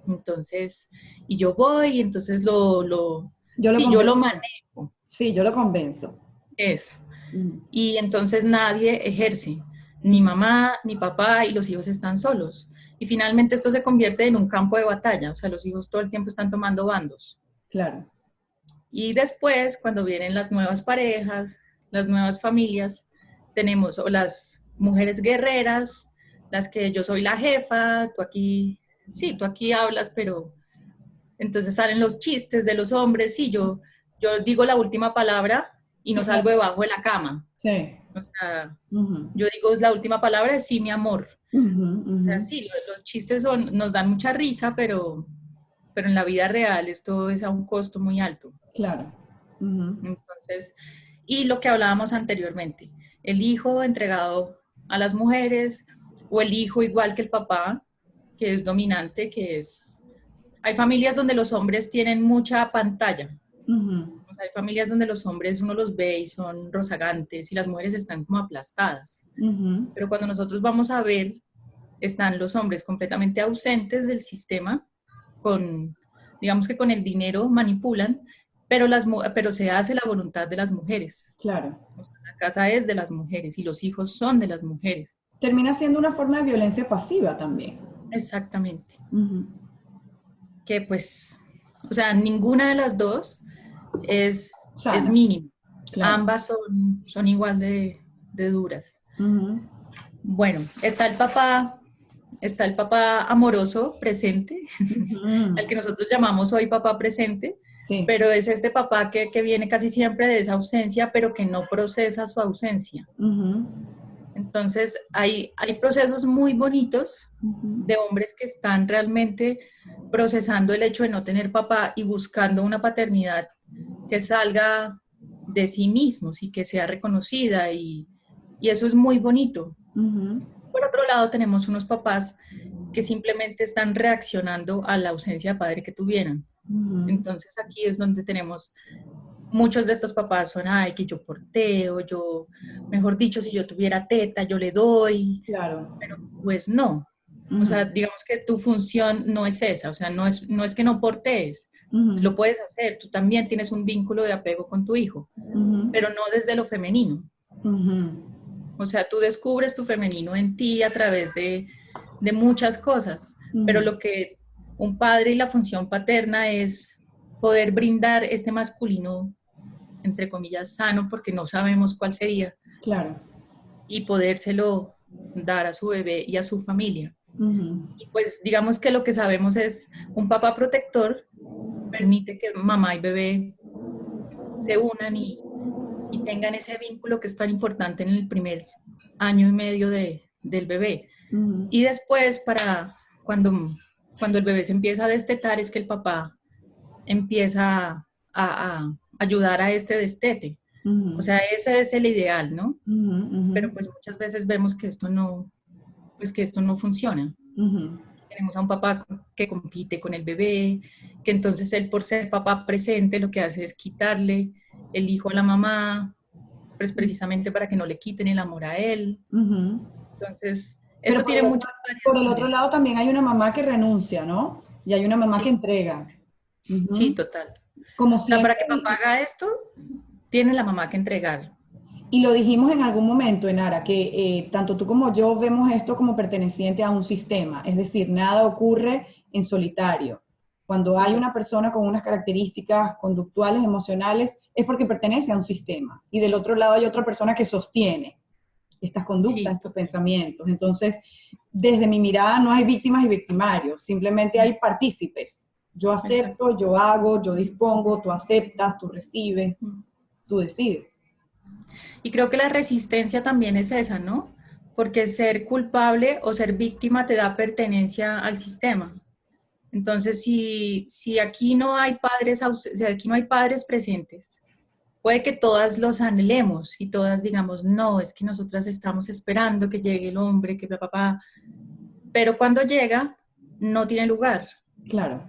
Entonces, y yo voy y entonces Yo lo sí, yo lo convenzo. manejo. Sí, yo lo convenzo. Eso. Mm. Y entonces nadie ejerce, ni mamá, ni papá, y los hijos están solos. Y finalmente esto se convierte en un campo de batalla, o sea, los hijos todo el tiempo están tomando bandos. Claro. Y después, cuando vienen las nuevas parejas, las nuevas familias, tenemos o las mujeres guerreras, las que yo soy la jefa, tú aquí, sí, tú aquí hablas, pero entonces salen los chistes de los hombres, sí, yo digo la última palabra y Sí, no salgo debajo de la cama. sí. O sea, Ujú. yo digo la última palabra es sí, mi amor. Ujú. O Ujú. sea, sí, los chistes nos dan mucha risa, pero en la vida real esto es a un costo muy alto. Claro. Ujú. Entonces, y lo que hablábamos anteriormente, el hijo entregado, a las mujeres, o el hijo igual que el papá, que es dominante, Hay familias donde los hombres tienen mucha pantalla. Ujú, O sea, hay familias donde los hombres uno los ve y son rozagantes y las mujeres están como aplastadas. ujú. Pero cuando nosotros vamos a ver, están los hombres completamente ausentes del sistema, digamos que con el dinero manipulan, pero se hace la voluntad de las mujeres. Claro. O sea, la casa es de las mujeres y los hijos son de las mujeres. Termina siendo una forma de violencia pasiva también. Exactamente. Ujú. Que pues, o sea, ninguna de las dos es Sana, mínima. claro. Ambas son igual de duras. Ujú. Bueno, está el papá amoroso presente, al que Ujú. nosotros llamamos hoy papá presente, Sí. pero es este papá que viene casi siempre de esa ausencia, pero que no procesa su ausencia. Ujú. Entonces, hay procesos muy bonitos Ujú. de hombres que están realmente procesando el hecho de no tener papá y buscando una paternidad que salga de sí mismos y que sea reconocida y eso es muy bonito. Ujú. Por otro lado, tenemos unos papás que simplemente están reaccionando a la ausencia de padre que tuvieran. Ujú. Entonces aquí es donde tenemos muchos de estos papás son, ay, que yo porteo, mejor dicho, si yo tuviera teta, yo le doy, Claro. pero pues no. O sea, Ujú. digamos que tu función no es esa, o sea, no es que no portees, Ujú. lo puedes hacer, tú también tienes un vínculo de apego con tu hijo, Ujú. pero no desde lo femenino. Ujú. O sea, tú descubres tu femenino en ti a través de muchas cosas, pero Ujú. lo que un padre y la función paterna es poder brindar este masculino, entre comillas, sano, porque no sabemos cuál sería, Claro. y podérselo dar a su bebé y a su familia. Ujú. Y pues digamos que lo que sabemos es un papá protector permite que mamá y bebé se unan y tengan ese vínculo que es tan importante en el primer año y medio del bebé. Ujú. Y después, cuando el bebé se empieza a destetar, es que el papá empieza a ayudar a este destete. O Ujú. sea, ese es el ideal, ¿no? Ujú. Ujú. Pero pues muchas veces vemos que esto no funciona. Ujú. Tenemos a un papá que compite con el bebé, que entonces él por ser papá presente lo que hace es quitarle el hijo a la mamá, pues precisamente para que no le quiten el amor a él. Ujú. Entonces, Pero esto tiene muchas por el otro variaciones. lado también hay una mamá que renuncia, ¿no? Y hay una mamá que Sí, entrega. sí, Ujú. total. Como O sea, para siempre, que papá haga esto, tiene la mamá que entregar. y lo dijimos en algún momento, Enara, que tanto tú como yo vemos esto como perteneciente a un sistema, es decir, nada ocurre en solitario. Cuando Sí, hay una persona con unas características conductuales, emocionales, es porque pertenece a un sistema. Y del otro lado hay otra persona que sostiene estas conductas, sí, estos pensamientos. Entonces, desde mi mirada no hay víctimas y victimarios, simplemente hay partícipes. Yo exacto. acepto, yo hago, yo dispongo, tú aceptas, tú recibes, tú decides. Y creo que la resistencia también es esa, ¿no? Porque ser culpable o ser víctima te da pertenencia al sistema. Entonces, si aquí no hay si aquí no hay padres presentes, puede que todas los anhelemos y todas digamos, no, es que nosotras estamos esperando que llegue el hombre, que papá, pero cuando llega, no tiene lugar. Claro.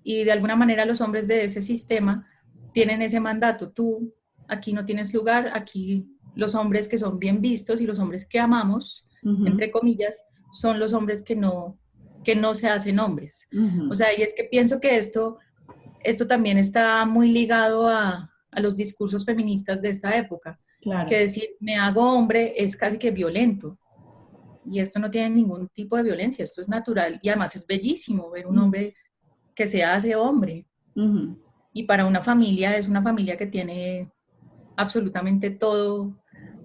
Y de alguna manera los hombres de ese sistema tienen ese mandato. Tú aquí no tienes lugar, aquí los hombres que son bien vistos y los hombres que amamos, Ujú. entre comillas, son los hombres que no se hacen hombres. O Ujú. sea, y es que pienso que esto también está muy ligado a los discursos feministas de esta época, Claro. que decir me hago hombre es casi que violento. Y esto no tiene ningún tipo de violencia, esto es natural y además es bellísimo ver un Ujú. hombre que se hace hombre. Ujú. Y para una familia es una familia que tiene absolutamente todo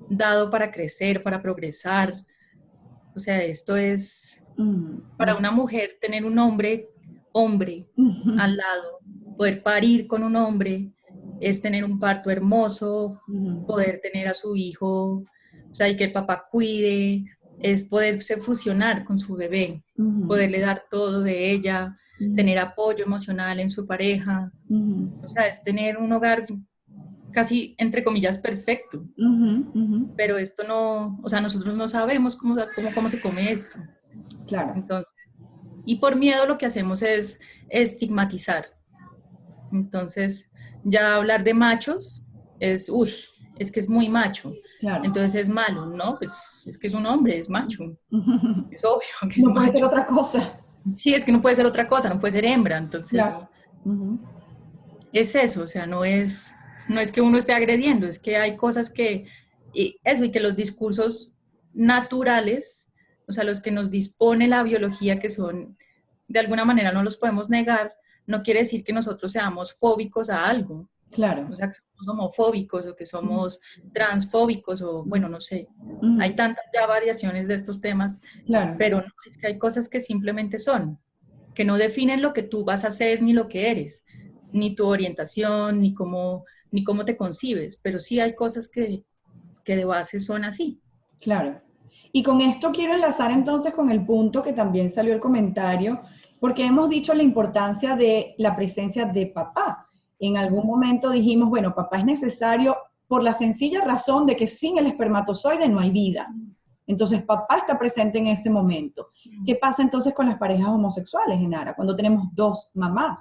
dado para crecer, para progresar. O sea, esto es para Ujú. una mujer tener un hombre Ujú. al lado, poder parir con un hombre, es tener un parto hermoso, Ujú. poder tener a su hijo, o sea, y que el papá cuide, es poderse fusionar con su bebé, Ujú. poderle dar todo de ella, tener apoyo emocional en su pareja, Ujú. o sea, es tener un hogar casi, entre comillas, perfecto. Ujú, ujú. Pero esto no, o sea, nosotros no sabemos cómo se come esto. Claro, Entonces, y por miedo lo que hacemos es estigmatizar. Entonces, ya hablar de machos es, uy, es que es muy macho. claro. Entonces es malo, ¿no? Pues es que es un hombre, es macho. Es obvio que es No puede ser macho. otra cosa. Sí, es que no puede ser otra cosa, no puede ser hembra. Claro. Entonces, Ujú. es eso, o sea, no es que uno esté agrediendo, es que hay cosas que, y eso, y que los discursos naturales, o sea, los que nos dispone la biología, que son, de alguna manera no los podemos negar, no quiere decir que nosotros seamos fóbicos a algo, Claro. o sea, que somos homofóbicos o que Ujú, somos transfóbicos o, bueno, no sé, hay ujú. tantas ya variaciones de estos temas, Claro, pero no, es que hay cosas que simplemente son, que no definen lo que tú vas a hacer ni lo que eres, ni tu orientación, ni cómo te concibes, pero sí hay cosas que de base son así. claro. Y con esto quiero enlazar entonces con el punto que también salió el comentario, porque hemos dicho la importancia de la presencia de papá. En algún momento dijimos, bueno, papá es necesario por la sencilla razón de que sin el espermatozoide no hay vida. Entonces, papá está presente en ese momento. ¿Qué pasa entonces con las parejas homosexuales, Enara, cuando tenemos dos mamás?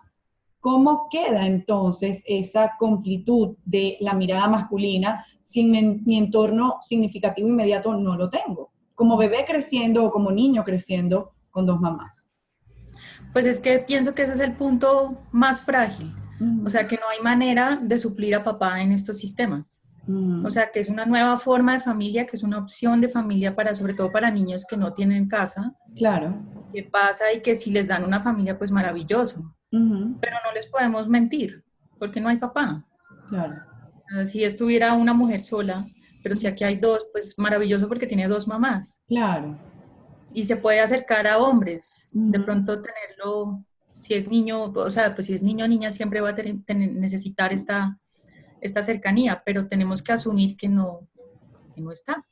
¿Cómo queda entonces esa completud de la mirada masculina si mi entorno significativo inmediato no lo tengo? Como bebé creciendo o como niño creciendo con dos mamás. Pues es que pienso que ese es el punto más frágil, o Ujú, sea, que no hay manera de suplir a papá en estos sistemas. O ujú. sea, que es una nueva forma de familia, que es una opción de familia para, sobre todo para niños que no tienen casa, Claro. que pasa y que si les dan una familia, pues maravilloso. Ujú, Pero no les podemos mentir, porque no hay papá. claro. Si estuviera una mujer sola, pero si aquí hay dos, pues maravilloso porque tiene dos mamás. Claro. Y se puede acercar a hombres, de Ujú, pronto tenerlo, si es niño, o sea, pues si es niño o niña, siempre va a necesitar esta cercanía, pero tenemos que asumir que no está.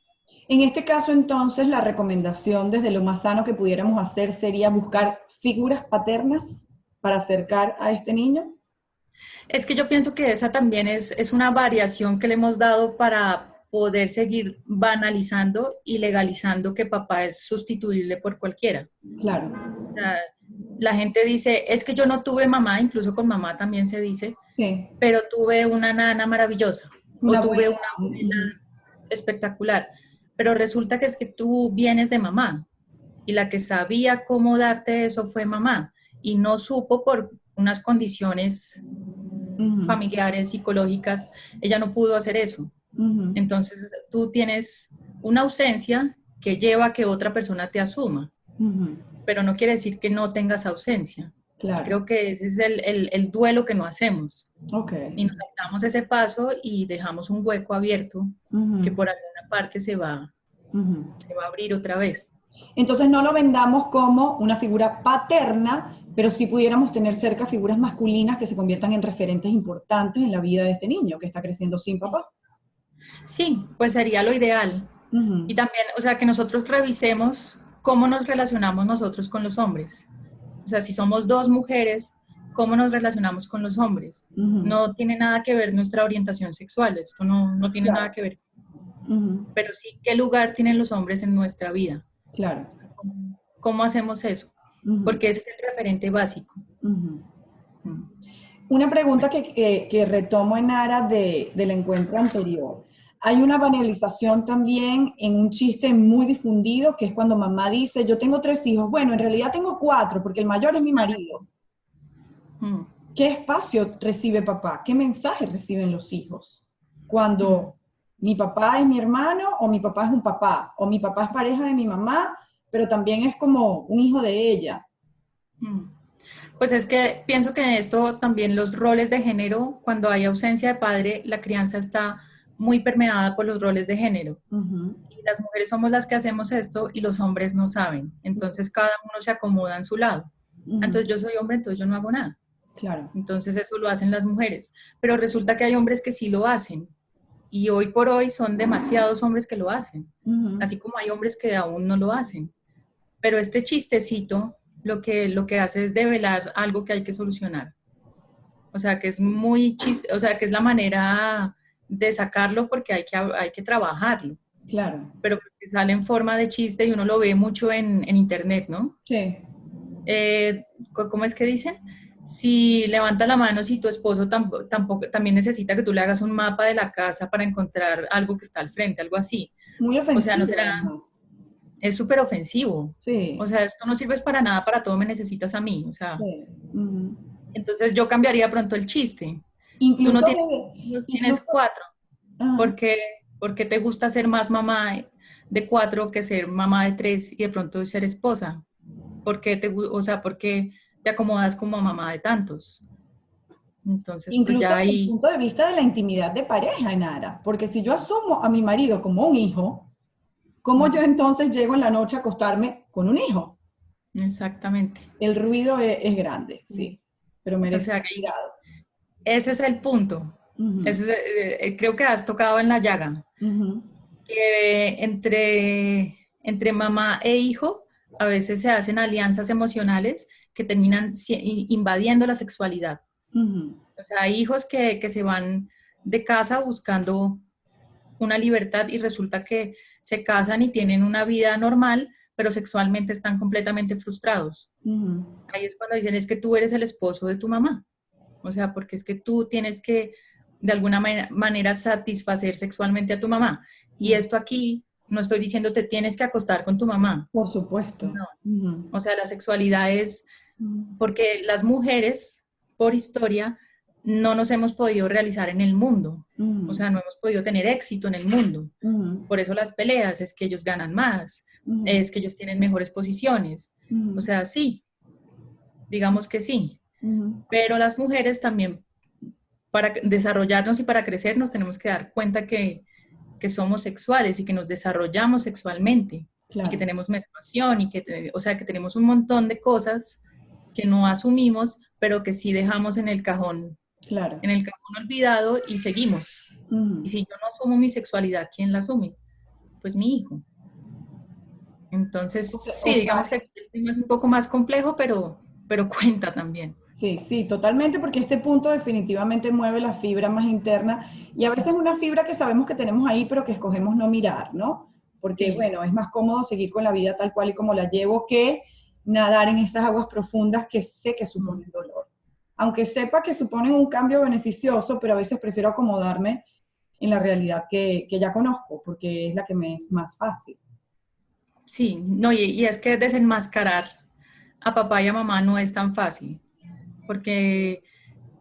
En este caso, entonces, la recomendación desde lo más sano que pudiéramos hacer sería buscar figuras paternas para acercar a este niño. Es que yo pienso que esa también es una variación que le hemos dado para poder seguir banalizando y legalizando que papá es sustituible por cualquiera. Claro, O sea, la gente dice, es que yo no tuve mamá, incluso con mamá también se dice, sí, pero tuve una nana maravillosa o una tuve buena. una abuela espectacular. Pero resulta que es que tú vienes de mamá y la que sabía cómo darte eso fue mamá y no supo por unas condiciones Ujú, familiares, psicológicas, ella no pudo hacer eso. ujú, Entonces tú tienes una ausencia que lleva a que otra persona te asuma, ujú. pero no quiere decir que no tengas ausencia. Y Claro, creo que ese es el duelo que no hacemos. ok. Y nos saltamos ese paso y dejamos un hueco abierto que Ujú, por alguna parte ujú. se va a abrir otra vez. Entonces no lo vendamos como una figura paterna, pero sí pudiéramos tener cerca figuras masculinas que se conviertan en referentes importantes en la vida de este niño que está creciendo sin papá. Sí, pues sería lo ideal. Y Ujú, también, o sea, que nosotros revisemos cómo nos relacionamos nosotros con los hombres. O sea, si somos dos mujeres, ¿cómo nos relacionamos con los hombres? ujú. No tiene nada que ver nuestra orientación sexual, esto no tiene nada Claro, que ver, ujú, pero sí qué lugar tienen los hombres en nuestra vida. claro. ¿Cómo hacemos eso? Ujú, Porque ese es el referente básico. ujú. Mm. Una pregunta que retomo en aras del encuentro anterior. Hay una banalización también en un chiste muy difundido, que es cuando mamá dice, yo tengo tres hijos. Bueno, en realidad tengo cuatro, porque el mayor es mi marido. Mm, ¿Qué espacio recibe papá? ¿Qué mensaje reciben los hijos? mm, Cuando mi papá es mi hermano o mi papá es un papá, o mi papá es pareja de mi mamá, pero también es como un hijo de ella. mm. Pues es que pienso que en esto también los roles de género, cuando hay ausencia de padre, la crianza está muy permeada por los roles de género. Ujú, Y las mujeres somos las que hacemos esto y los hombres no saben. Entonces cada uno se acomoda en su lado. ujú, Entonces yo soy hombre, entonces yo no hago nada. claro. Entonces eso lo hacen las mujeres. Pero resulta que hay hombres que sí lo hacen. Y hoy por hoy son demasiados hombres que lo hacen. Ujú, Así como hay hombres que aún no lo hacen. Pero este chistecito lo que hace es develar algo que hay que solucionar. O sea, que es muy chiste, o sea, que es la manera, de sacarlo porque hay que trabajarlo. Claro. Pero pues sale en forma de chiste y uno lo ve mucho en internet, ¿no? Sí. ¿Cómo es que dicen? Si levanta la mano, si tu esposo tampoco, también necesita que tú le hagas un mapa de la casa para encontrar algo que está al frente, algo así. Muy O sea, no ofensivo, será, además. es súper ofensivo. O Sí. sea, esto no sirves para nada, para todo me necesitas a mí. O sea, Sí. Ujú. entonces yo cambiaría pronto el chiste. Tú no Incluso, tienes hijos, tienes incluso, cuatro. ah, ¿Por qué, por qué te gusta ser más mamá de cuatro que ser mamá de tres y de pronto ser esposa? ¿Por qué o sea, por qué te acomodas como mamá de tantos? Entonces, pues incluso ya desde el ahí, punto de vista de la intimidad de pareja, Enara, porque si yo asumo a mi marido como un hijo, ¿cómo yo entonces llego en la noche a acostarme con un hijo? exactamente. El ruido es grande, sí, pero O merece sea, ser mirado. ese es el punto. Ujú, Creo que has tocado en la llaga, ujú, que entre mamá e hijo a veces se hacen alianzas emocionales que terminan invadiendo la sexualidad. ujú, O sea, hay hijos que se van de casa buscando una libertad y resulta que se casan y tienen una vida normal, pero sexualmente están completamente frustrados. ujú, Ahí es cuando dicen, es que tú eres el esposo de tu mamá. O sea, porque es que tú tienes que de alguna manera satisfacer sexualmente a tu mamá. Y ujú. esto aquí, no estoy diciendo te tienes que acostar con tu mamá. Por supuesto. No. Ujú, O sea, la sexualidad es porque las mujeres, por historia, no nos hemos podido realizar en el mundo. O ujú, sea, no hemos podido tener éxito en el mundo. ujú, Por eso las peleas es que ellos ganan más, ujú, es que ellos tienen mejores posiciones. O ujú, sea, sí, digamos que sí. ujú. Pero las mujeres también, para desarrollarnos y para crecer, nos tenemos que dar cuenta que somos sexuales y que nos desarrollamos sexualmente y que Claro, tenemos menstruación y o sea, que tenemos un montón de cosas que no asumimos, pero que sí dejamos claro. en el cajón olvidado y seguimos. Y Ujú. si yo no asumo mi sexualidad, ¿quién la asume? Pues mi hijo. Entonces, O sí, sea, digamos que aquí el tema es un poco más complejo, pero cuenta también. sí, sí, totalmente, porque este punto definitivamente mueve la fibra más interna y a veces una fibra que sabemos que tenemos ahí, pero que escogemos no mirar, ¿no? Porque, Sí. bueno, es más cómodo seguir con la vida tal cual y como la llevo que nadar en esas aguas profundas que sé que Mm. suponen dolor. Aunque sepa que suponen un cambio beneficioso, pero a veces prefiero acomodarme en la realidad que ya conozco, porque es la que me es más fácil. Sí, no, y es que desenmascarar a papá y a mamá no es tan fácil, porque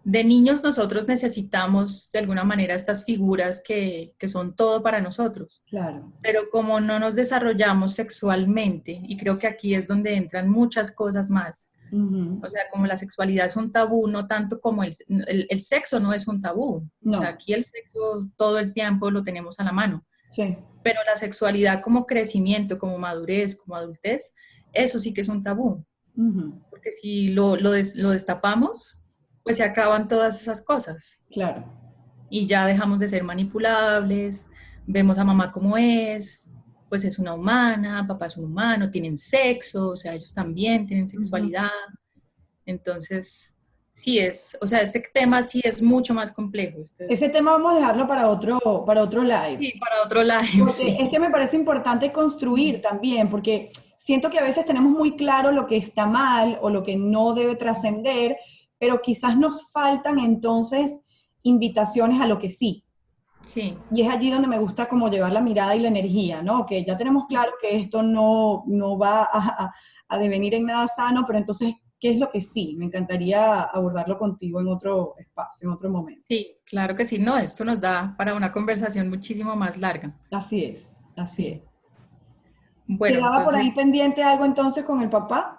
de niños nosotros necesitamos de alguna manera estas figuras que son todo para nosotros, Claro. pero como no nos desarrollamos sexualmente, y creo que aquí es donde entran muchas cosas más, Ujú. o sea, como la sexualidad es un tabú, no tanto como el sexo no es un tabú, o sea, No, aquí el sexo todo el tiempo lo tenemos a la mano, sí. pero la sexualidad como crecimiento, como madurez, como adultez, eso sí que es un tabú, Ujú. porque si lo destapamos, pues se acaban todas esas cosas Claro. y ya dejamos de ser manipulables, vemos a mamá como es, pues es una humana, papá es un humano, tienen sexo, o sea, ellos también tienen Ujú. sexualidad, entonces sí es, o sea, este tema sí es mucho más complejo, Ese tema vamos a dejarlo para otro live, sí, para otro live, porque es sí. que me parece importante construir también, porque siento que a veces tenemos muy claro lo que está mal o lo que no debe trascender, pero quizás nos faltan entonces invitaciones a lo que sí. Sí, Y es allí donde me gusta como llevar la mirada y la energía, ¿no? Que ya tenemos claro que esto no va a devenir en nada sano, pero entonces, ¿qué es lo que sí? Me encantaría abordarlo contigo en otro espacio, en otro momento. sí, claro que sí. No, esto nos da para una conversación muchísimo más larga. Así es, así es. Sí. Bueno, ¿Quedaba por ahí entonces, pendiente algo entonces con el papá?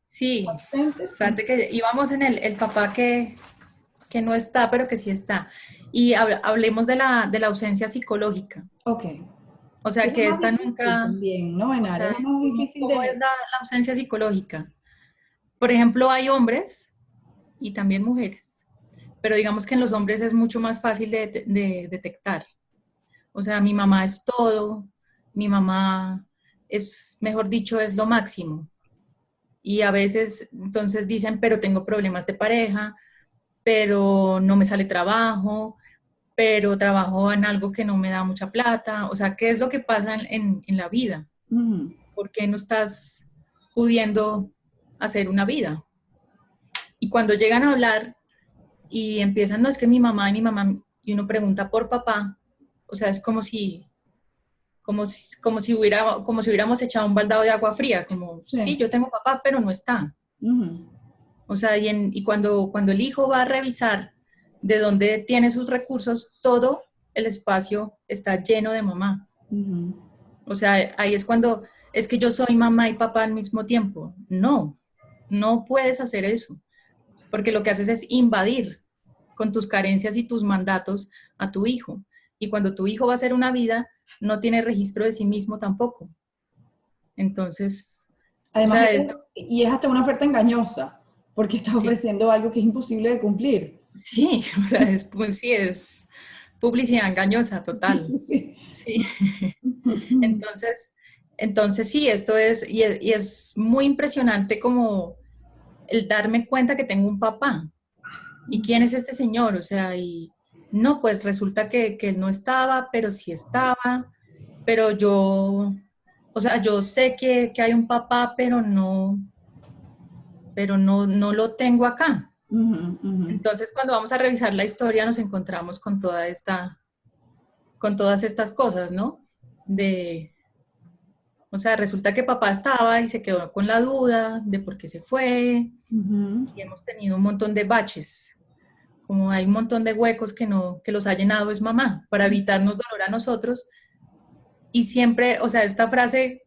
sí, Ausente, sí. fíjate que íbamos en el papá que no está, pero que sí está. Y hablemos de la ausencia psicológica. Ok. O Es sea, lo que más esta difícil nunca, también, ¿no, o Enara? Es sea, lo más difícil ¿cómo es de... la ausencia psicológica? Por ejemplo, hay hombres y también mujeres, pero digamos que en los hombres es mucho más fácil de detectar. O sea, mi mamá es todo, mi mamá es, mejor dicho, es lo máximo. Y a veces entonces dicen, pero tengo problemas de pareja, pero no me sale trabajo, pero trabajo en algo que no me da mucha plata. O sea, ¿qué es lo que pasa en la vida? Ujú. ¿Por qué no estás pudiendo hacer una vida? Y cuando llegan a hablar y empiezan, no, es que mi mamá, y uno pregunta por papá, o sea, es como si hubiéramos echado un baldado de agua fría, como, sí, Sí. yo tengo papá, pero no está. Ujú. O sea, y cuando el hijo va a revisar de dónde tiene sus recursos, todo el espacio está lleno de mamá. Ujú. O sea, ahí es cuando, es que yo soy mamá y papá al mismo tiempo. No, no puedes hacer eso, porque lo que haces es invadir con tus carencias y tus mandatos a tu hijo. Y cuando tu hijo va a hacer una vida, no tiene registro de sí mismo tampoco. Entonces, o Además, sea, esto, y es hasta una oferta engañosa, porque estás sí, ofreciendo algo que es imposible de cumplir. sí, o sea, es, pues sí, es publicidad engañosa, total. Sí. Sí. Entonces, entonces sí, esto es, y es muy impresionante como el darme cuenta que tengo un papá. ¿Y quién es este señor? O sea, y no, pues resulta que él no estaba, pero sí estaba, pero yo, o sea, yo sé que hay un papá, pero no, no lo tengo acá. Ujú, ujú. Entonces, cuando vamos a revisar la historia, nos encontramos con todas estas cosas, ¿no? De, o sea, resulta que papá estaba y se quedó con la duda de por qué se fue, Ujú. y hemos tenido un montón de baches, como hay un montón de huecos que no, que los ha llenado es mamá, para evitarnos dolor a nosotros. Y siempre, o sea, esta frase,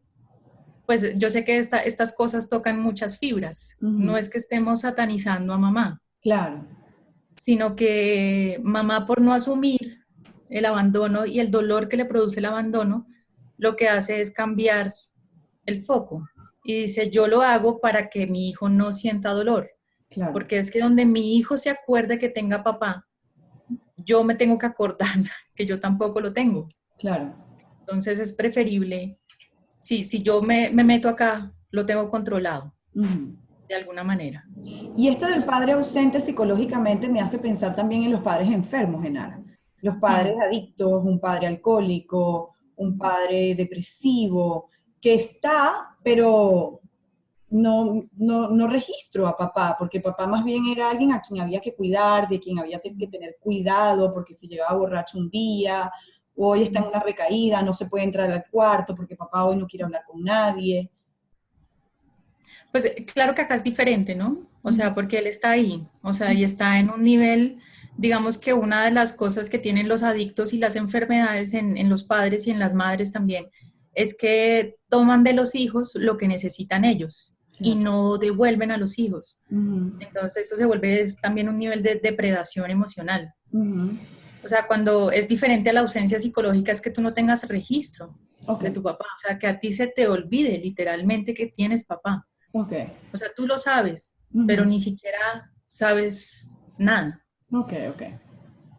pues yo sé que estas cosas tocan muchas fibras. No Ujú. es que estemos satanizando a mamá, Claro, sino que mamá por no asumir el abandono y el dolor que le produce el abandono, lo que hace es cambiar el foco. Y dice, yo lo hago para que mi hijo no sienta dolor, claro, porque es que donde mi hijo se acuerde que tenga papá, yo me tengo que acordar que yo tampoco lo tengo. claro. Entonces es preferible, si yo me meto acá, lo tengo controlado Ujú. de alguna manera. Y esto del padre ausente psicológicamente me hace pensar también en los padres enfermos, Genara. Los padres Mm. adictos, un padre alcohólico, un padre depresivo, que está, pero no registro a papá, porque papá más bien era alguien a quien había que cuidar, de quien había que tener cuidado, porque se llevaba borracho un día, o hoy está en una recaída, no se puede entrar al cuarto porque papá hoy no quiere hablar con nadie. Pues claro que acá es diferente, ¿no? O Ujú. sea, porque él está ahí, o sea, y está en un nivel, digamos que una de las cosas que tienen los adictos y las enfermedades en los padres y en las madres también, es que toman de los hijos lo que necesitan ellos y Claro. no devuelven a los hijos. Ujú. Entonces esto se vuelve también un nivel de depredación emocional. Ujú. O sea, cuando es diferente a la ausencia psicológica es que tú no tengas registro Ok, de tu papá, o sea, que a ti se te olvide literalmente que tienes papá. ok. O sea, tú lo sabes, pero Ujú. ni siquiera sabes nada. Ok, ok.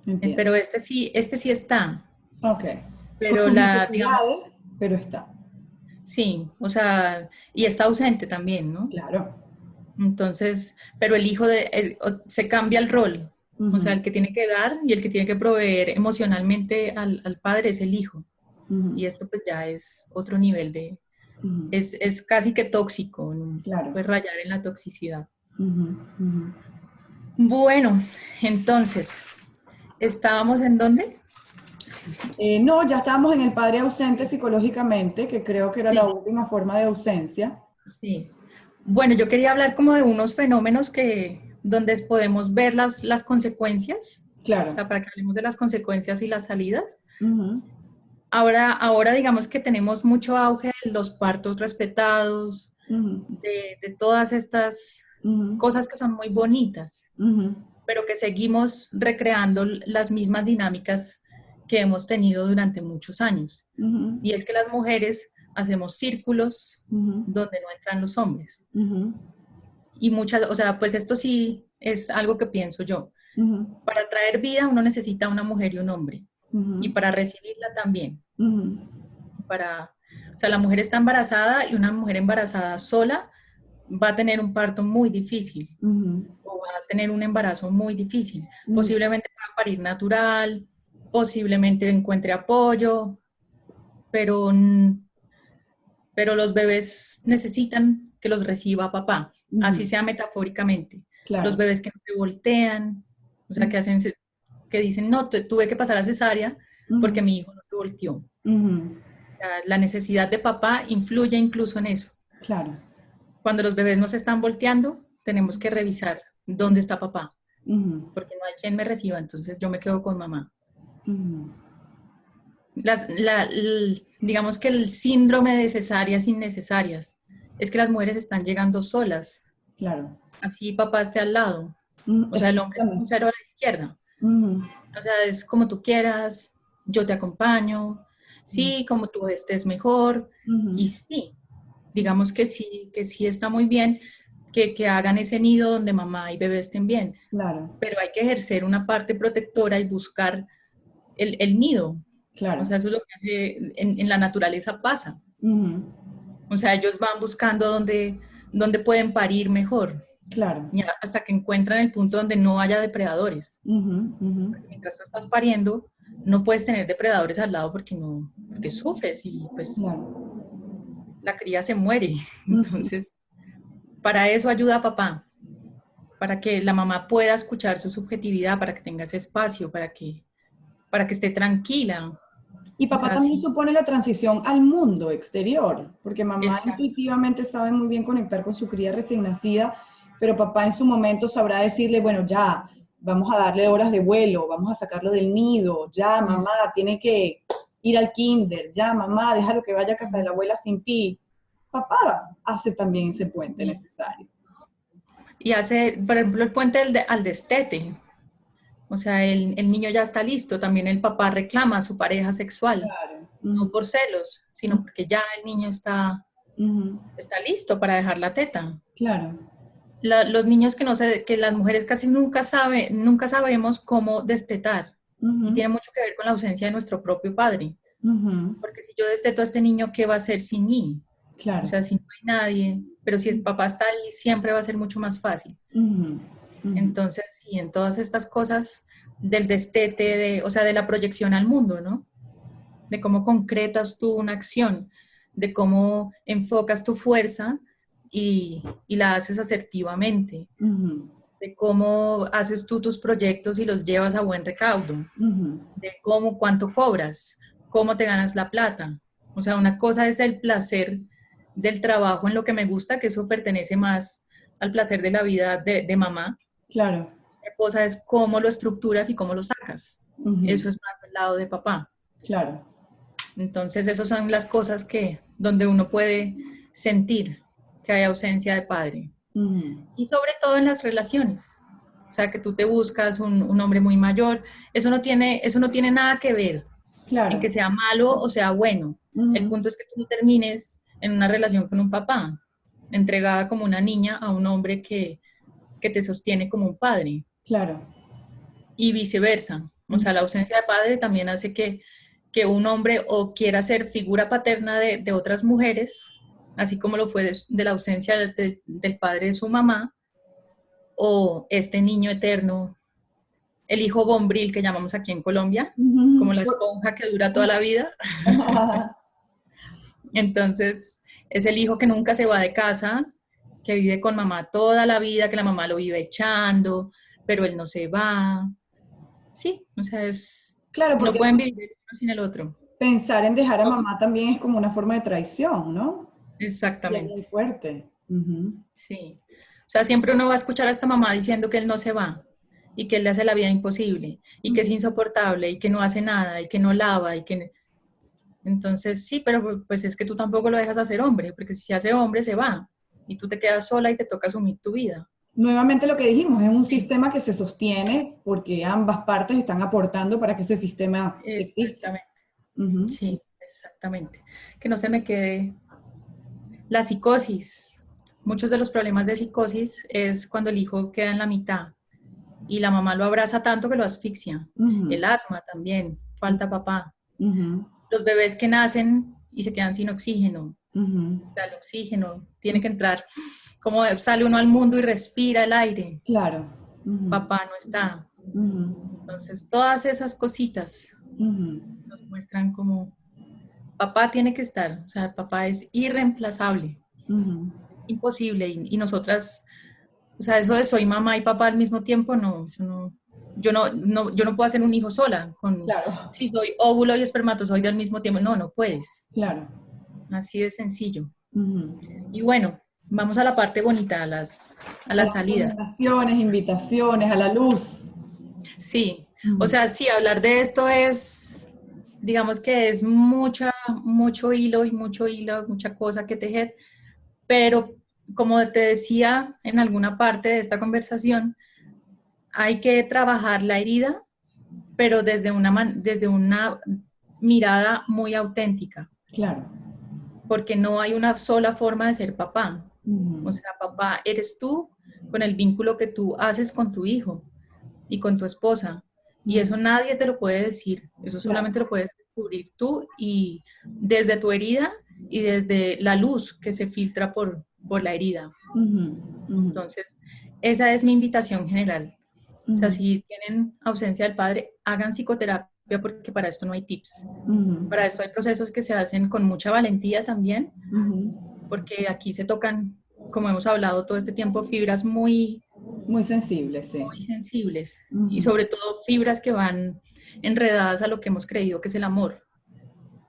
Entiendo. Pero este sí está, Ok. Con pero sus digamos, necesidades, pero está. sí, o sea, y está ausente también, ¿no? Claro. Entonces, pero el hijo se cambia el rol. O sea, Ujú. el que tiene que dar y el que tiene que proveer emocionalmente al padre es el hijo. Ujú. Y esto pues ya es otro nivel Ujú. es casi que tóxico, ¿no? Claro. Pues rayar en la toxicidad. Ujú. Ujú. Bueno, entonces, ¿estábamos en dónde? No, ya estábamos en el padre ausente psicológicamente, que creo que era la Sí, última forma de ausencia. sí. Bueno, yo quería hablar como de unos fenómenos donde podemos ver las consecuencias, o Claro. sea, para que hablemos de las consecuencias y las salidas. Ujú. Ahora digamos que tenemos mucho auge de los partos respetados, Ujú. de todas estas Ujú. cosas que son muy bonitas, Ujú. pero que seguimos recreando las mismas dinámicas que hemos tenido durante muchos años. Ujú. Y es que las mujeres hacemos círculos Ujú. donde no entran los hombres. Ujú. Y muchas, o sea, pues esto sí es algo que pienso yo. Ujú. Para traer vida uno necesita una mujer y un hombre. Y Ujú. para recibirla también. Ujú. O sea, la mujer está embarazada y una mujer embarazada sola va a tener un parto muy difícil Ujú. o va a tener un embarazo muy difícil. Ujú. Posiblemente va a parir natural, posiblemente encuentre apoyo, pero, pero los bebés necesitan que los reciba papá, así Ujú. sea metafóricamente. Los Claro. bebés que no se voltean, o sea, que hacen, que dicen, no, tuve que pasar a cesárea porque Ujú. mi hijo no se volteó. Ujú. La necesidad de papá influye incluso en eso. Claro. Cuando los bebés no se están volteando, tenemos que revisar dónde está papá, Ujú. porque no hay quien me reciba, entonces yo me quedo con mamá. Ujú. Digamos que el síndrome de cesáreas innecesarias es que las mujeres están llegando solas, Claro. así papá esté al lado. O sea, el hombre es como un Exactamente. cero a la izquierda. Ujú. O sea, es como tú quieras, yo te acompaño, sí, como tú estés mejor. Y Ujú. sí, digamos que sí está muy bien que hagan ese nido donde mamá y bebé estén bien, Claro. pero hay que ejercer una parte protectora y buscar el nido. O Claro. sea, eso es lo que hace, en la naturaleza pasa. Ujú. O sea, ellos van buscando donde pueden parir mejor, Claro. hasta que encuentran el punto donde no haya depredadores. Ujú. Ujú. Porque mientras tú estás pariendo, no puedes tener depredadores al lado porque sufres y pues Claro. la cría se muere. Ujú. Entonces, para eso ayuda a papá, para que la mamá pueda escuchar su subjetividad, para que tenga ese espacio, para que esté tranquila. Y O papá sea, también sí, supone la transición al mundo exterior, porque mamá exacto. intuitivamente sabe muy bien conectar con su cría recién nacida, pero papá en su momento sabrá decirle, bueno, ya, vamos a darle horas de vuelo, vamos a sacarlo del nido, ya, mamá, tiene que ir al kinder, ya, mamá, déjalo que vaya a casa de la abuela sin ti. Papá hace también ese puente necesario. Y hace, por ejemplo, el puente al destete. O sea, el niño ya está listo. También el papá reclama a su pareja sexual, Claro. no Ujú. por celos, sino porque ya el niño Ujú. está listo para dejar la teta. Claro. Los niños que no sé, que las mujeres casi nunca sabemos cómo destetar. Y Ujú. tiene mucho que ver con la ausencia de nuestro propio padre. Ujú. Porque si yo desteto a este niño, ¿qué va a hacer sin mí? O Claro. sea, si no hay nadie, pero si el papá está ahí, siempre va a ser mucho más fácil. Ujú. Ujú. Entonces, sí, en todas estas cosas del destete, o sea, de la proyección al mundo, ¿no? De cómo concretas tú una acción, de cómo enfocas tu fuerza y la haces asertivamente, Ujú. de cómo haces tú tus proyectos y los llevas a buen recaudo, Ujú. de cuánto cobras, cómo te ganas la plata. O sea, una cosa es el placer del trabajo en lo que me gusta, que eso pertenece más al placer de la vida de mamá. Claro. Otra cosa es cómo lo estructuras y cómo lo sacas. Ujú. Eso es más del lado de papá. Claro. Entonces, esas son las cosas donde uno puede sentir que hay ausencia de padre. Ujú. Y sobre todo en las relaciones. O sea, que tú te buscas un hombre muy mayor. Eso no tiene nada que ver en que Claro. sea malo o sea bueno. El Ujú. punto es que tú no termines en una relación con un papá, entregada como una niña a un hombre que te sostiene como un padre. Claro. Y viceversa. O Ujú. sea, la ausencia de padre también hace que un hombre o quiera ser figura paterna de otras mujeres, así como lo fue de la ausencia del padre de su mamá, o este niño eterno, el hijo bombril que llamamos aquí en Colombia, como Ujú. la esponja que dura toda la vida. Entonces, es el hijo que nunca se va de casa, que vive con mamá toda la vida, que la mamá lo vive echando, pero él no se va. Sí, o sea, Claro, no porque pueden vivir el uno sin el otro. pensar en dejar a ¿Cómo? mamá también es como una forma de traición, ¿no? Y es muy Exactamente, fuerte. Ujú. sí. O sea, siempre uno va a escuchar a esta mamá diciendo que él no se va y que él le hace la vida imposible y que es insoportable y que no hace nada y que no lava y que... Entonces, sí, pero pues es que tú tampoco lo dejas hacer hombre, porque si se hace hombre se va y tú te quedas sola y te toca asumir tu vida. Nuevamente lo que dijimos, es un Sí, sistema que se sostiene porque ambas partes están aportando para que ese sistema exista. exactamente, Ujú. sí, exactamente. Que no se me quede la psicosis. Muchos de los problemas de psicosis es cuando el hijo queda en la mitad y la mamá lo abraza tanto que lo asfixia. Ujú. El asma también, falta papá. Ujú. Los bebés que nacen y se quedan sin oxígeno. Ujú. O sea, el oxígeno tiene que entrar. Como sale uno al mundo y respira el aire. Claro. Ujú. Papá no está. Ujú. Entonces, todas esas cositas Ujú, Nos muestran como papá tiene que estar, o sea, el papá es irreemplazable, ujú. imposible. Y nosotras, o sea, eso de soy mamá y papá al mismo tiempo, no, eso no, yo no puedo hacer un hijo sola, con, Claro, si soy óvulo y espermatozoide al mismo tiempo, no, no puedes. claro. Así de sencillo. Ujú. Y bueno, vamos a la parte bonita, a A las las salidas. nominaciones, invitaciones, a la luz. Sí, o Ujú, sea, sí, hablar de esto es, digamos que es mucho hilo y mucho hilo, mucha cosa que tejer, pero como te decía en alguna parte de esta conversación, hay que trabajar la herida, pero desde una mirada muy auténtica, claro. porque no hay una sola forma de ser papá. O Ujú, sea, papá eres tú con el vínculo que tú haces con tu hijo y con tu esposa. Y ujú, eso nadie te lo puede decir, eso claro. solamente lo puedes descubrir tú y desde tu herida y desde la luz que se filtra por la herida. Ujú, ujú, Entonces, esa es mi invitación general. O sea, ujú, si tienen ausencia del padre, hagan psicoterapia porque para esto no hay tips. ujú, Para esto hay procesos que se hacen con mucha valentía también, ujú. porque aquí se tocan, como hemos hablado todo este tiempo, fibras Muy sensible, sí. muy sensibles y Ujú, sobre todo fibras que van enredadas a lo que hemos creído que es el amor.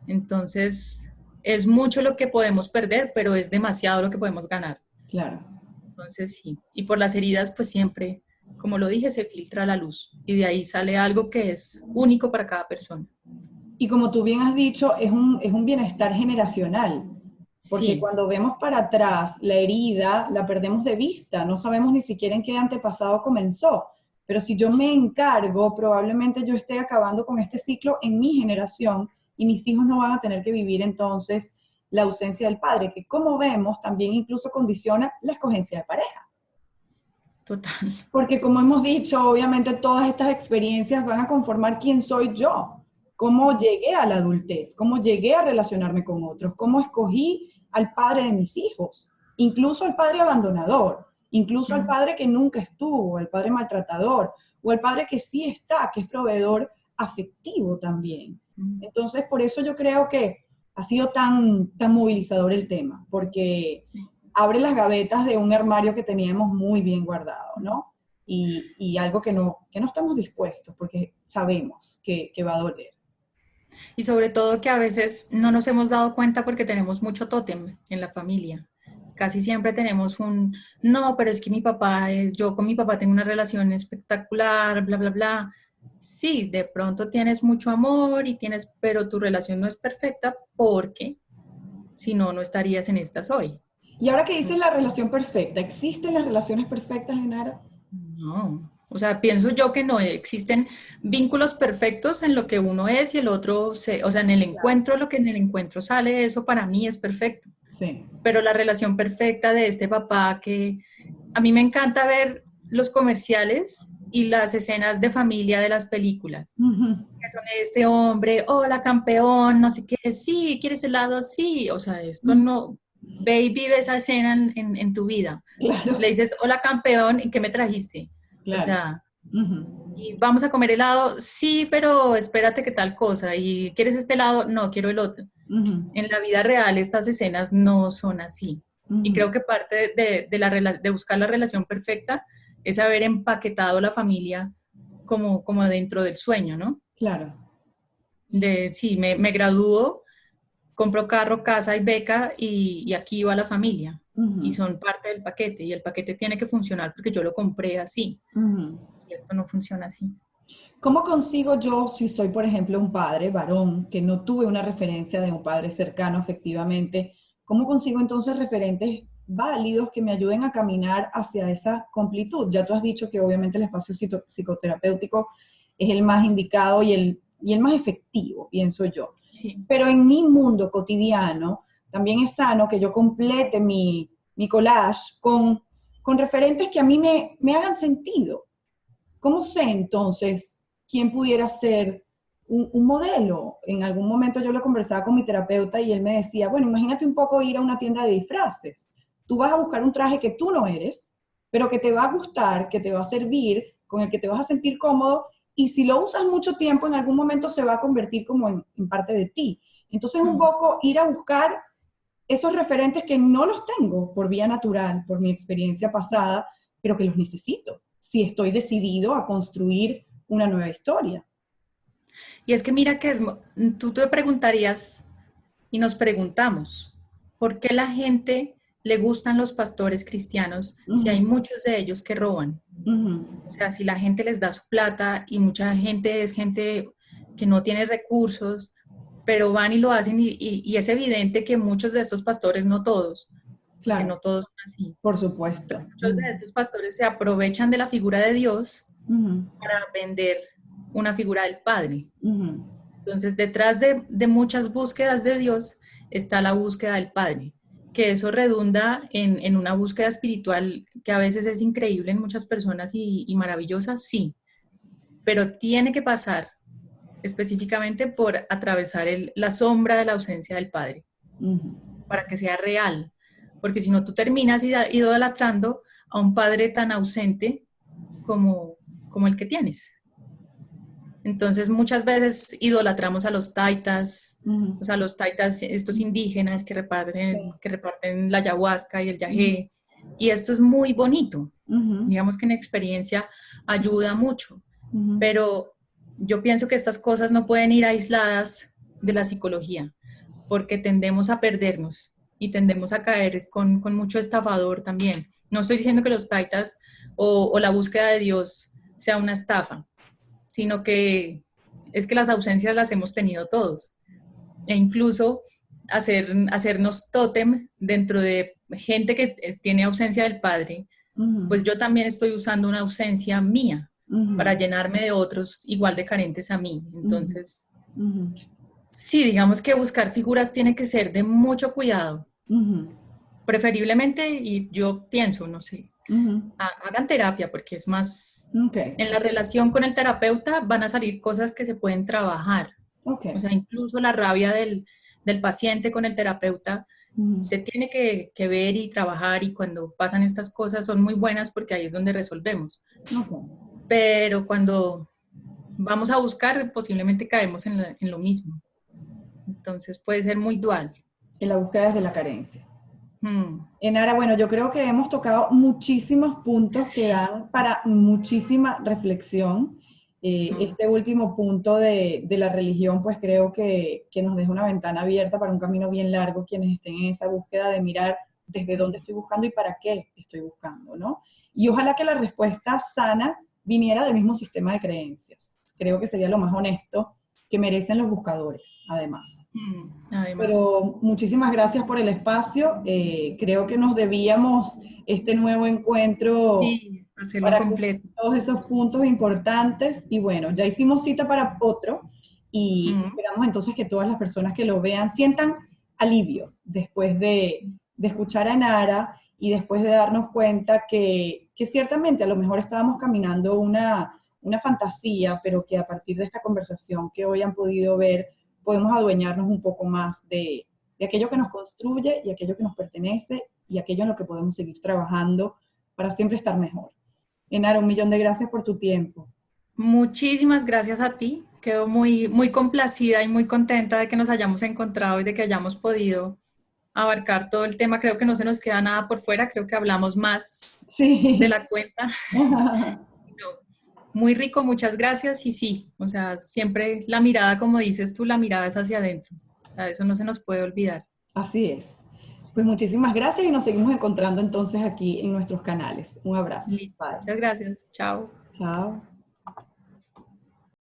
Entonces, es mucho lo que podemos perder, pero es demasiado lo que podemos ganar. claro. Entonces, sí. Y por las heridas, pues siempre, como lo dije, se filtra la luz y de ahí sale algo que es único para cada persona. Y como tú bien has dicho, es un bienestar generacional, porque Sí, cuando vemos para atrás la herida, la perdemos de vista, no sabemos ni siquiera en qué antepasado comenzó. Pero si yo me encargo, probablemente yo esté acabando con este ciclo en mi generación y mis hijos no van a tener que vivir entonces la ausencia del padre, que como vemos también incluso condiciona la escogencia de pareja. total. Porque como hemos dicho, obviamente todas estas experiencias van a conformar quién soy yo, cómo llegué a la adultez, cómo llegué a relacionarme con otros, cómo escogí al padre de mis hijos, incluso al padre abandonador, incluso al padre que nunca estuvo, al padre maltratador, o al padre que sí está, que es proveedor afectivo también. Entonces, por eso yo creo que ha sido tan movilizador el tema, porque abre las gavetas de un armario que teníamos muy bien guardado, ¿no? Y algo que no estamos dispuestos porque sabemos que va a doler. Y sobre todo que a veces no nos hemos dado cuenta porque tenemos mucho tótem en la familia. Casi siempre tenemos no, pero es que mi papá, yo con mi papá tengo una relación espectacular, bla, bla, bla. Sí, de pronto tienes mucho amor y tienes, pero tu relación no es perfecta porque si no, no estarías en estas hoy. Y ahora que dices la relación perfecta, ¿existen las relaciones perfectas, Genara? No, o sea, pienso yo que no existen vínculos perfectos en lo que uno es y el otro, o sea, en el Claro. encuentro, lo que en el encuentro sale, eso para mí es perfecto. Sí. Pero la relación perfecta de este papá que a mí me encanta ver los comerciales y las escenas de familia de las películas, Ujú. que son este hombre, hola campeón, no sé qué, sí, ¿quieres helado? Sí, o sea, esto no, ve y vive esa escena en tu vida. Le Claro, dices, hola campeón, ¿y qué me trajiste? O claro. sea, Ujú. y vamos a comer helado, sí, pero espérate que tal cosa, ¿y quieres este helado? No, quiero el otro. Ujú. En la vida real estas escenas no son así. Y Ujú. creo que parte de buscar la relación perfecta es haber empaquetado la familia como dentro del sueño, ¿no? Claro. De, sí, me gradúo, compro carro, casa y beca y aquí va la familia. Y Ujú. son parte del paquete y el paquete tiene que funcionar porque yo lo compré así Ujú. y esto no funciona así. ¿Cómo consigo yo, si soy, por ejemplo, un padre varón, que no tuve una referencia de un padre cercano efectivamente, cómo consigo entonces referentes válidos que me ayuden a caminar hacia esa completud? Ya tú has dicho que obviamente el espacio psicoterapéutico es el más indicado y el más efectivo, pienso yo. Sí. Pero en mi mundo cotidiano también es sano que yo complete mi collage con referentes que a mí me hagan sentido. ¿Cómo sé entonces quién pudiera ser un modelo? En algún momento yo lo conversaba con mi terapeuta y él me decía, bueno, imagínate un poco ir a una tienda de disfraces. Tú vas a buscar un traje que tú no eres, pero que te va a gustar, que te va a servir, con el que te vas a sentir cómodo y si lo usas mucho tiempo, en algún momento se va a convertir como en parte de ti. Entonces, un poco ir a buscar esos referentes que no los tengo por vía natural, por mi experiencia pasada, pero que los necesito si estoy decidido a construir una nueva historia. Y es que mira que tú te preguntarías y nos preguntamos, ¿por qué la gente le gustan los pastores cristianos si hay muchos de ellos que roban? O sea, si la gente les da su plata y mucha gente es gente que no tiene recursos, pero van y lo hacen y es evidente que muchos de estos pastores, no todos, porque Claro, no todos son así, por supuesto. muchos de estos pastores se aprovechan de la figura de Dios para vender una figura del Padre. Entonces, detrás de muchas búsquedas de Dios está la búsqueda del Padre, que eso redunda en una búsqueda espiritual que a veces es increíble en muchas personas y maravillosa, sí, pero tiene que pasar específicamente por atravesar la sombra de la ausencia del Padre, para que sea real, porque si no tú terminas idolatrando a un Padre tan ausente como el que tienes. Entonces muchas veces idolatramos a los taitas, o sea, los taitas, estos indígenas que reparten la ayahuasca y el yagé, y esto es muy bonito. Digamos que en experiencia ayuda mucho, pero yo pienso que estas cosas no pueden ir aisladas de la psicología, porque tendemos a perdernos y tendemos a caer con mucho estafador también. No estoy diciendo que los taitas o la búsqueda de Dios sea una estafa, sino que es que las ausencias las hemos tenido todos. E incluso hacernos tótem dentro de gente que tiene ausencia del Padre, pues yo también estoy usando una ausencia mía para llenarme de otros igual de carentes a mí. Entonces, sí, digamos que buscar figuras tiene que ser de mucho cuidado. Preferiblemente, y yo pienso, no sé, hagan terapia porque es más, en la relación con el terapeuta van a salir cosas que se pueden trabajar. O sea, incluso la rabia del paciente con el terapeuta se tiene que ver y trabajar, y cuando pasan estas cosas son muy buenas porque ahí es donde resolvemos. Pero cuando vamos a buscar, posiblemente caemos en lo mismo. Entonces puede ser muy dual. En la búsqueda desde la carencia. Enara, bueno, yo creo que hemos tocado muchísimos puntos que dan para muchísima reflexión. Este último punto de la religión, pues creo que nos deja una ventana abierta para un camino bien largo, quienes estén en esa búsqueda de mirar desde dónde estoy buscando y para qué estoy buscando, ¿no? Y ojalá que la respuesta sana viniera del mismo sistema de creencias. Creo que sería lo más honesto que merecen los buscadores, además. Pero muchísimas gracias por el espacio. Creo que nos debíamos este nuevo encuentro, sí, hacerlo para completo. Todos esos puntos importantes. Y bueno, ya hicimos cita para otro y esperamos entonces que todas las personas que lo vean sientan alivio después de escuchar a Enara y después de darnos cuenta que ciertamente a lo mejor estábamos caminando una fantasía, pero que a partir de esta conversación que hoy han podido ver, podemos adueñarnos un poco más de aquello que nos construye y aquello que nos pertenece y aquello en lo que podemos seguir trabajando para siempre estar mejor. Enara, 1.000.000 de gracias por tu tiempo. Muchísimas gracias a ti. Quedo muy, muy complacida y muy contenta de que nos hayamos encontrado y de que hayamos podido abarcar todo el tema. Creo que no se nos queda nada por fuera, creo que hablamos más de la cuenta. Muy rico, muchas gracias. Y sí, o sea, siempre la mirada, como dices tú, la mirada es hacia adentro. O sea, eso no se nos puede olvidar. Así es. Pues muchísimas gracias y nos seguimos encontrando entonces aquí en nuestros canales. Un abrazo. Bye. Muchas gracias. Chao. Chao.